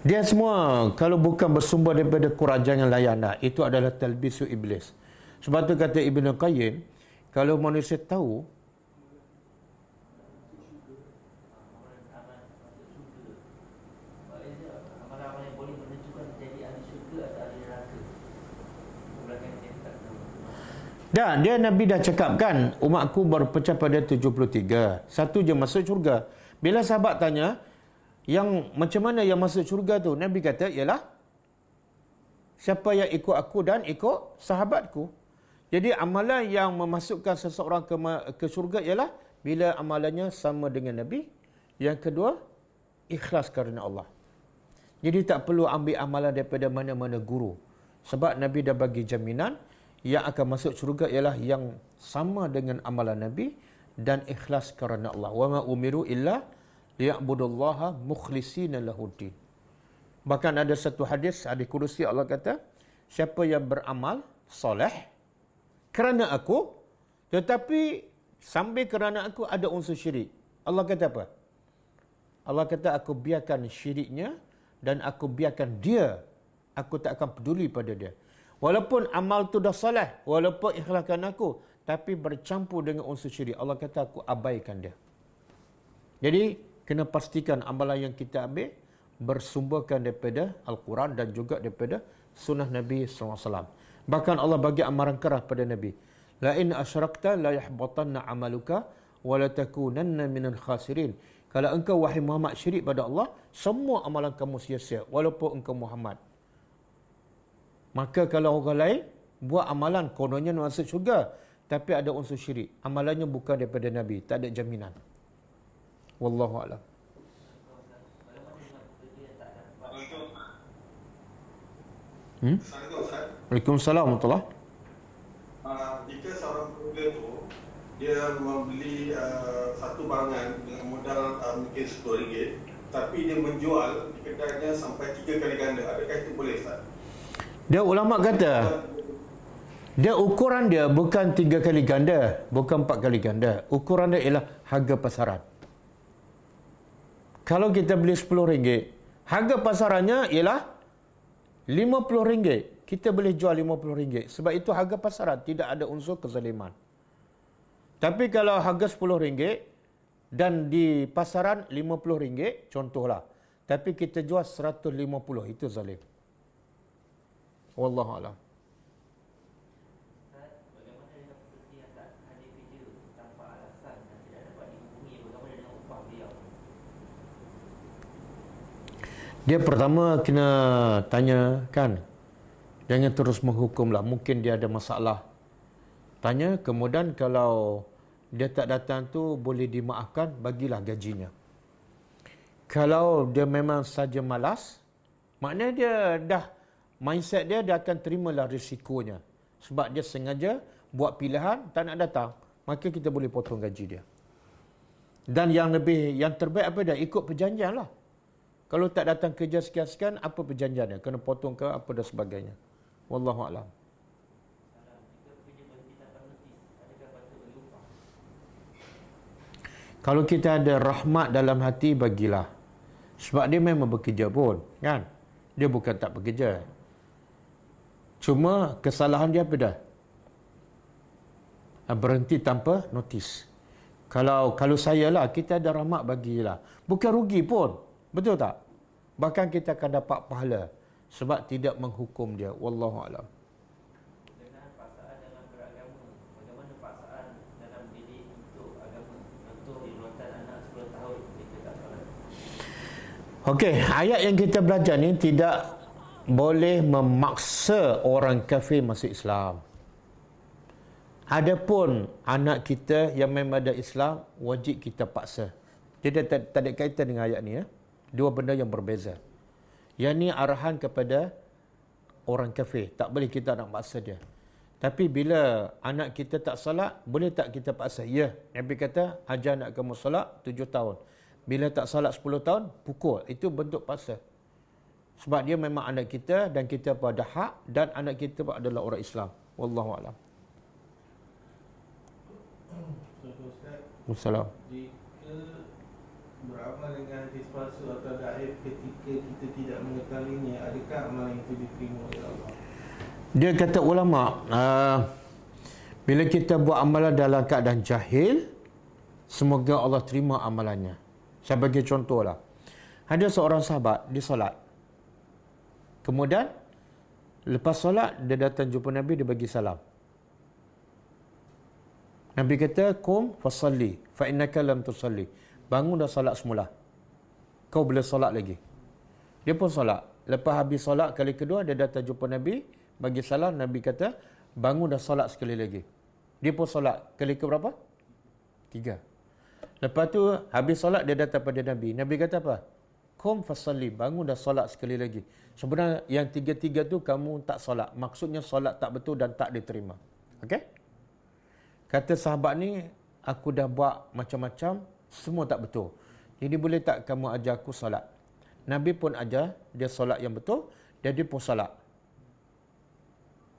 Speaker 2: Dia semua kalau bukan bersumber daripada keranjangan layanan, itu adalah talbisu iblis. Sebab tu kata Ibn Qayyim, kalau manusia tahu
Speaker 5: Amalan-amalan yang boleh menentukan jadi ahli syurga atau ahli neraka. Kebelakang ini tak tahu.
Speaker 2: dan dia Nabi dah cakapkan, umatku berpecah pada 73. Satu je masuk syurga. Bila sahabat tanya, yang macam mana yang masuk syurga tu? Nabi kata, ialah siapa yang ikut aku dan ikut sahabatku. Jadi amalan yang memasukkan seseorang ke syurga ialah bila amalannya sama dengan Nabi. Yang kedua, ikhlas kerana Allah. Jadi tak perlu ambil amalan daripada mana-mana guru. Sebab Nabi dah bagi jaminan, yang akan masuk syurga ialah yang sama dengan amalan Nabi dan ikhlas kerana Allah. Wa ma umiru illa liya'budullaha mukhlishina lahuddin. Bahkan ada satu hadis kursi Allah kata, siapa yang beramal soleh kerana aku, tetapi sambil kerana aku ada unsur syirik. Allah kata apa? Allah kata, aku biarkan syiriknya dan aku biarkan dia. Aku tak akan peduli pada dia. Walaupun amal tu dah soleh, walaupun ikhlaskan aku, tapi bercampur dengan unsur syirik, Allah kata aku abaikan dia. Jadi kena pastikan amalan yang kita ambil bersumberkan daripada Al-Quran dan juga daripada sunnah Nabi SAW. Bahkan Allah bagi amaran keras pada Nabi. La in asyrakta la yahbatanna amaluka wa la takunanna minal khasirin. Kalau engkau wahai Muhammad syirik pada Allah, semua amalan kamu sia-sia walaupun engkau Muhammad. Maka kalau orang lain buat amalan kononnya masuk syurga, tapi ada unsur syirik, amalannya bukan daripada Nabi, tak ada jaminan. Wallahu a'lam. Waalaikumsalam warahmatullahi.
Speaker 6: Jika seorang pemuda tu dia membeli satu barangan dengan modal mungkin RM10, tapi dia menjual di kedainya sampai 3 kali ganda, adakah itu boleh, Ustaz?
Speaker 2: Dia ulama kata, dia ukuran dia bukan 3 kali ganda, bukan 4 kali ganda. Ukuran dia ialah harga pasaran. Kalau kita beli RM10, harga pasarannya ialah RM50. Kita boleh jual RM50. Sebab itu harga pasaran, tidak ada unsur kezaliman. Tapi kalau harga RM10 dan di pasaran RM50, contohlah. Tapi kita jual 150, itu zalim. Wallahu a'lam.
Speaker 5: Ustaz, bagaimana dengan pekerja yang tak hadir kerja tanpa alasan dan tidak dapat dihubungi? Bagaimana dengan upah beliau?
Speaker 2: Dia pertama kena tanya kan. Jangan terus menghukumlah. Mungkin dia ada masalah. Tanya, kemudian kalau dia tak datang tu boleh dimaafkan, bagilah gajinya. Kalau dia memang saja malas, maknanya dia dah, mindset dia akan terimalah risikonya. Sebab dia sengaja buat pilihan tak nak datang, maka kita boleh potong gaji dia. Dan yang terbaik apa dia? Ikut perjanjian lah. Kalau tak datang kerja sekian-sekian, apa perjanjian dia? Kena potong ke apa dan sebagainya. Wallahu a'lam. Kalau kita ada rahmat dalam hati, bagilah. Sebab dia memang bekerja pun, kan? Dia bukan tak bekerja. Cuma kesalahan dia apa dah? Berhenti tanpa notis. Kalau saya lah, kita ada rahmat, bagilah. Bukan rugi pun. Betul tak? Bahkan kita akan dapat pahala. Sebab tidak menghukum dia. Wallahu a'lam.
Speaker 5: Dengan paksaan dalam beragama, bagaimana paksaan dalam didik untuk agama? Contoh, iluatan anak 10 tahun kita tak salat.
Speaker 2: Okey, ayat yang kita belajar ni tidak boleh memaksa orang kafir masuk Islam. Adapun anak kita yang memang ada Islam, wajib kita paksa. Dia tak ada kaitan dengan ayat ni ya. Dua benda yang berbeza. Yang ni arahan kepada orang kafir. Tak boleh kita nak paksa dia. Tapi bila anak kita tak salat, boleh tak kita paksa? Ya. Nabi kata, ajar anak kamu salat 7 tahun. Bila tak salat 10 tahun, pukul. Itu bentuk paksa. Sebab dia memang anak kita dan kita pun ada hak dan anak kita pun adalah orang Islam. Wallahu a'lam. Wassalam.
Speaker 3: Jika beramal dengan hadis palsu atau daif ketika kita tidak mengetahuinya, adakah amalan itu diterima oleh Allah?
Speaker 2: Dia kata ulama, bila kita buat amalan dalam keadaan jahil, semoga Allah terima amalannya. Saya bagi contohlah. Ada seorang sahabat, dia solat. Kemudian, lepas solat, dia datang jumpa Nabi, dia bagi salam. Nabi kata, "Qum fasalli, fa innaka lam tusalli." Bangun dah solat semula. Kau boleh solat lagi. Dia pun solat. Lepas habis solat kali kedua, dia datang jumpa Nabi, bagi salam. Nabi kata, bangun dah solat sekali lagi. Dia pun solat. Kali ke berapa? 3. Lepas tu, habis solat, dia datang pada Nabi. Nabi kata apa? Qum fasalli, bangun dah solat sekali lagi. Sebenarnya yang 3-3 tu kamu tak solat. Maksudnya solat tak betul dan tak diterima. Okey? Kata sahabat ni, aku dah buat macam-macam, semua tak betul. Jadi boleh tak kamu ajar aku solat? Nabi pun ajar dia solat yang betul, dan dia pun solat.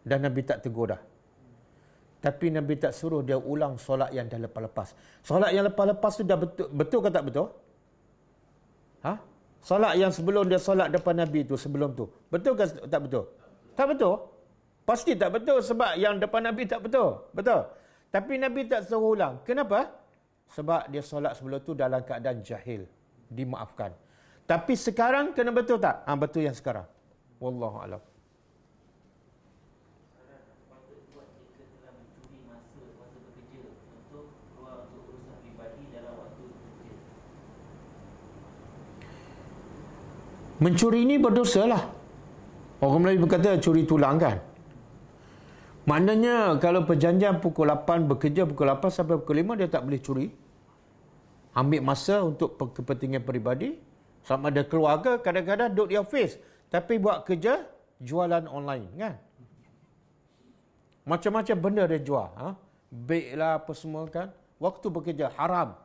Speaker 2: Dan Nabi tak tegur dah. Tapi Nabi tak suruh dia ulang solat yang dah lepas-lepas. Solat yang lepas-lepas tu dah betul, betul ke tak betul? Ha? Solat yang sebelum dia solat depan Nabi tu, sebelum tu, betul ke tak betul? Tak betul. Pasti tak betul sebab yang depan Nabi tak betul. Betul. Tapi Nabi tak suruh ulang. Kenapa? Sebab dia solat sebelum tu dalam keadaan jahil. Dimaafkan. Tapi sekarang kena betul tak? Betul yang sekarang. Wallahu a'lam.
Speaker 5: Patut buat jika telah mencuri masa bekerja untuk keluar untuk urusan pribadi dalam waktu bekerja.
Speaker 2: Mencuri ini berdosa lah. Orang Melayu berkata curi tulang kan? Maknanya kalau perjanjian pukul 8, bekerja pukul 8 sampai pukul 5, dia tak boleh curi. Ambil masa untuk kepentingan peribadi. Sama ada keluarga, kadang-kadang duduk di office. Tapi buat kerja, jualan online kan? Macam-macam benda dia jual. Beg lah apa semua kan? Waktu bekerja, haram.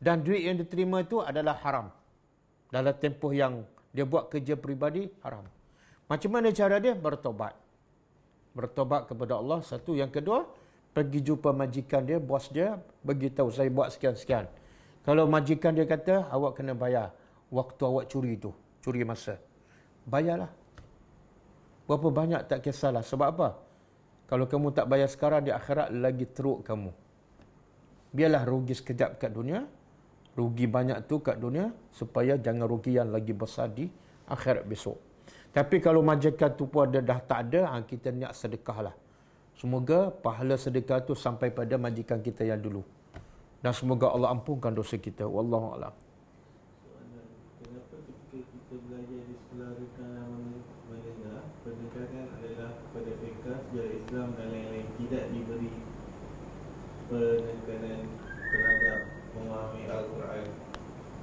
Speaker 2: Dan duit yang diterima itu adalah haram. Dalam tempoh yang dia buat kerja peribadi, haram. Macam mana cara dia? Bertobat. Bertobat kepada Allah, satu. Yang kedua, pergi jumpa majikan dia, bos dia, beritahu saya buat sekian-sekian. Kalau majikan dia kata, awak kena bayar waktu awak curi tu, curi masa. Bayarlah. Berapa banyak tak kisahlah. Sebab apa? Kalau kamu tak bayar sekarang, di akhirat lagi teruk kamu. Biarlah rugi sekejap kat dunia, Rugi banyak tu kat dunia supaya jangan rugi yang lagi besar di akhirat besok. Tapi kalau majikan tu pun dah tak ada, kita niat sedekah lah. Semoga pahala sedekah tu sampai pada majikan kita yang dulu. Dan semoga Allah ampunkan dosa kita. Wallahu a'lam.
Speaker 3: Soalan, kenapa ketika kita belajar di sekolah rendah menengah, pendekatan adalah kepada fiqh, sejarah Islam dan lain-lain, tidak diberi penekanan terhadap memahami Al-Quran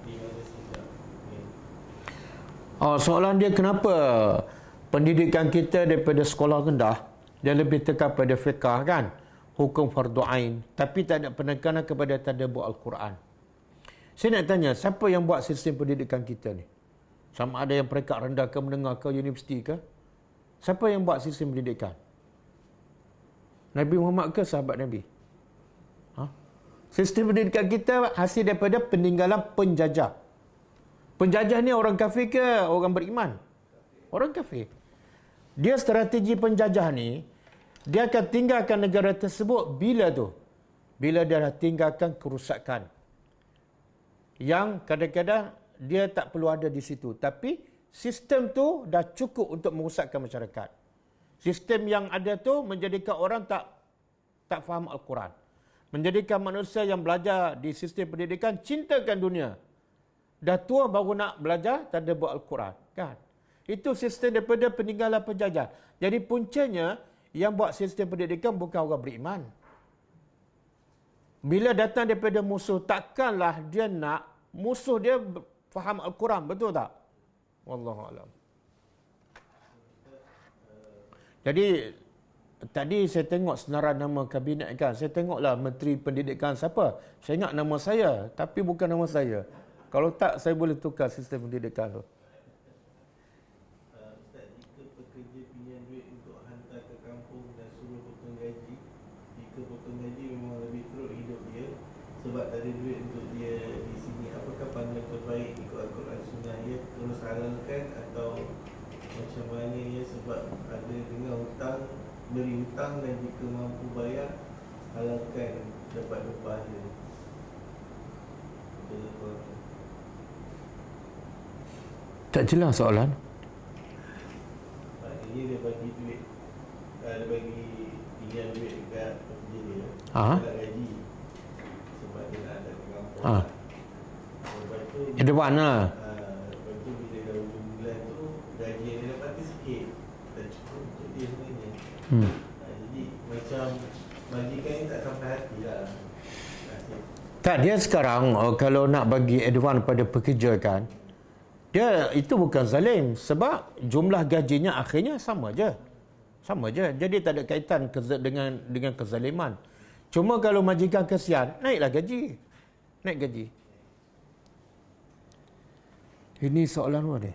Speaker 3: di mana saja?
Speaker 2: Soalan dia, kenapa pendidikan kita daripada sekolah rendah dia lebih tekan pada fiqh kan, hukum fardu ain, tapi tak ada penekanan kepada tadabbur Al-Quran. Saya nak tanya, siapa yang buat sistem pendidikan kita ni? Sama ada yang peringkat rendah ke menengah ke universiti ke? Siapa yang buat sistem pendidikan? Nabi Muhammad ke sahabat Nabi? Sistem pendidikan kita hasil daripada peninggalan penjajah. Penjajah ni orang kafir ke orang beriman? Orang kafir. Dia strategi penjajah ni, dia akan tinggalkan negara tersebut bila tu? Bila dia dah tinggalkan kerusakan. Yang kadang-kadang dia tak perlu ada di situ. Tapi sistem tu dah cukup untuk merosakkan masyarakat. Sistem yang ada tu menjadikan orang tak faham Al-Quran. Menjadikan manusia yang belajar di sistem pendidikan cintakan dunia. Dah tua baru nak belajar tadabbur Al-Quran. Kan? Itu sistem daripada peninggalan penjajah. Jadi puncanya yang buat sistem pendidikan bukan orang beriman. Bila datang daripada musuh, takkanlah dia nak musuh dia faham Al-Quran. Betul tak? Wallahu a'lam. Jadi tadi saya tengok senarai nama kabinet kan. Saya tengoklah Menteri Pendidikan siapa. Saya ingat nama saya, tapi bukan nama saya. Kalau tak, saya boleh tukar sistem pendidikan tu.
Speaker 3: Ustaz, jika pekerja pinjam duit untuk hantar ke kampung dan suruh potong gaji, jika potong gaji memang lebih teruk hidup dia sebab tak ada duit untuk dia di sini, apakah pandangan terbaik ikut Al-Quran Sunnah? Ya, terus halalkan atau macam mana ya, sebab ada dengan hutang, beri hutang dan jika mampu bayar, halalkan dapat upah dia.
Speaker 2: Tak jelas soalan.
Speaker 3: Maknanya dia bagi duit, dia bagi pinjam duit dekat pekerja dia,
Speaker 2: Ha?
Speaker 3: nak gaji sebab dia nak ada ke kampung.
Speaker 2: Ha.
Speaker 3: Lepas tu
Speaker 2: Edwan lah.
Speaker 3: lepas tu bila dah hujung bulan tu, gaji yang dia dapat tu sikit, tak cukup untuk dia sebenarnya. Jadi macam majikan ni tak sampai hati lah.
Speaker 2: Tak, dia sekarang kalau nak bagi advance pada pekerja kan, dia itu bukan zalim sebab jumlah gajinya akhirnya sama je. Sama je. Jadi tak ada kaitan dengan kezaliman. Cuma kalau majikan kesian, naiklah gaji. Naik gaji. Ini soalan apa ni?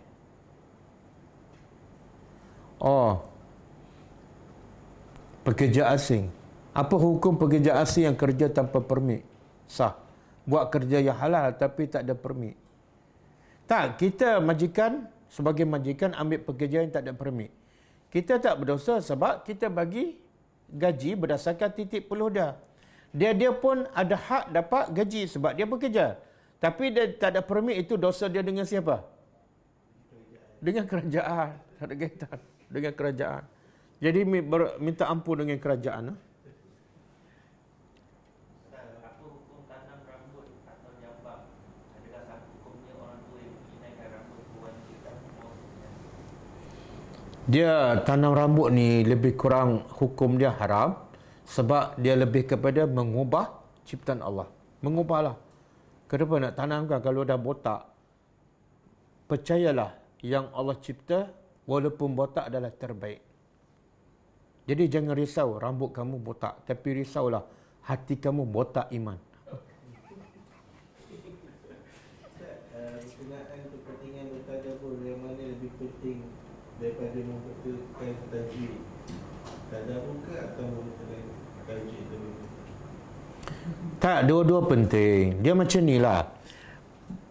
Speaker 2: Pekerja asing. Apa hukum pekerja asing yang kerja tanpa permit? Sah. Buat kerja yang halal tapi tak ada permit. Tak, kita majikan, sebagai majikan ambil pekerja yang tak ada permit. Kita tak berdosa sebab kita bagi gaji berdasarkan titik peluh dia. Dia pun ada hak dapat gaji sebab dia bekerja. Tapi dia tak ada permit, itu dosa dia dengan siapa? Dengan kerajaan. Tak ada kaitan dengan kerajaan. Jadi minta ampun dengan kerajaan. Dia tanam rambut ni lebih kurang hukum dia haram sebab dia lebih kepada mengubah ciptaan Allah. Mengubahlah. Kenapa nak tanamkan kalau dah botak? Percayalah yang Allah cipta walaupun botak adalah terbaik. Jadi jangan risau rambut kamu botak, tapi risaulah hati kamu botak iman.
Speaker 3: Berkenaan kepentingan bertadabbur, yang mana lebih penting daripada membetulkan tajwid? Tadabbur ke atau membetulkan tajwid tu?
Speaker 2: Tak, dua-dua penting. Dia macam ni lah.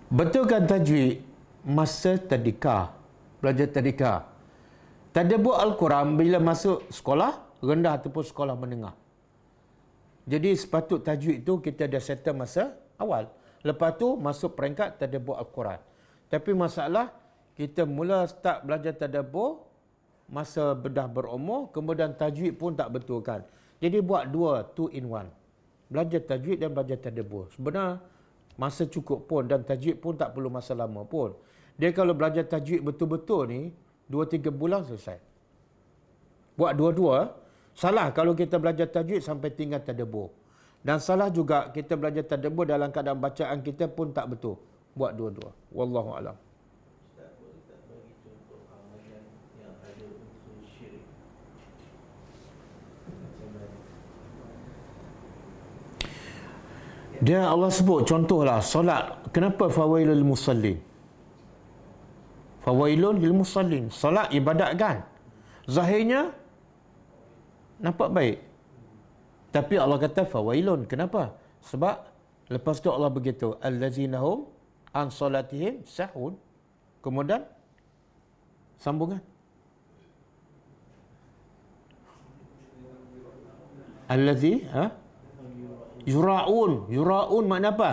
Speaker 2: Betulkan tajwid masa tadika. Belajar tadika. Tadabbur Al-Quran bila masuk sekolah rendah ataupun sekolah menengah. Jadi sepatut tajwid tu kita dah settle masa awal. Lepas tu masuk peringkat tadabbur Al-Quran. Tapi masalah, kita mula start belajar tadabbur masa dah berumur, kemudian tajwid pun tak betulkan. Jadi buat dua, 2 in 1. Belajar tajwid dan belajar tadabbur. Sebenarnya masa cukup pun, dan tajwid pun tak perlu masa lama pun. Dia kalau belajar tajwid betul-betul ni 2-3 bulan selesai. Buat dua-dua. Salah kalau kita belajar tajwid sampai tinggal tadabbur. Dan salah juga kita belajar tadabbur dalam keadaan bacaan kita pun tak betul. Buat dua-dua. Wallahu a'lam.
Speaker 3: Ustaz, boleh tak bagi contoh amalan yang ada unsur syirik? Macam mana?
Speaker 2: Dia Allah sebut contohlah solat. Kenapa fawailul musallin? Fawailun lil musallin. Solat ibadat kan? Zahirnya nampak baik. Tapi Allah kata fawailun. Kenapa? Sebab lepas tu Allah begitu, allazina hum an salatihim sahun. Kemudian sambungan. Allazi yura'un. Yura'un makna apa?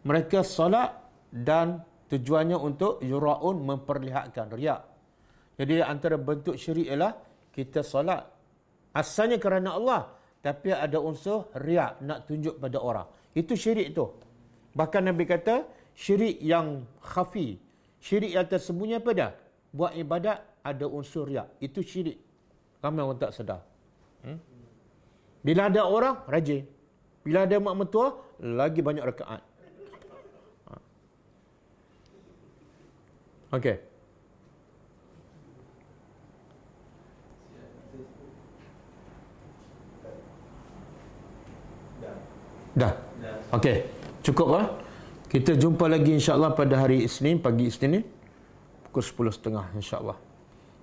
Speaker 2: Mereka solat dan tujuannya untuk yura'un, memperlihatkan, riak. Jadi antara bentuk syirik ialah kita solat asalnya kerana Allah, tapi ada unsur riak, nak tunjuk pada orang. Itu syirik tu. Bahkan Nabi kata syirik yang khafi, syirik yang tersembunyi apa dah? Buat ibadat ada unsur riak. Itu syirik. Ramai orang tak sedar. Bila ada orang, rajin. Bila ada mak mentua, lagi banyak rakaat. Okey. Dah. Okey. Cukup lah. Kita jumpa lagi insya-Allah pada hari Isnin, pagi Isnin ni pukul 10.30 insya-Allah.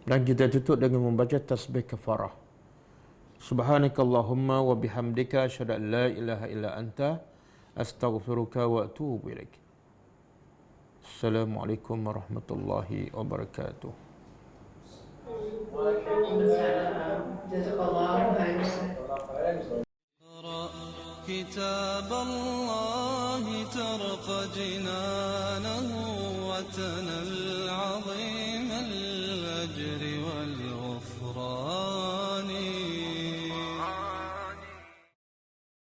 Speaker 2: Dan kita tutup dengan membaca tasbih kafarah. Subhanakallahumma wa bihamdika asyhadu an la ilaha illa anta astaghfiruka wa atubu ilaik. Assalamualaikum warahmatullahi wabarakatuh.
Speaker 7: Waalaikumsalam. Jazakallahu khairan.
Speaker 8: كتاب الله ترق جنانه وتنى العظيم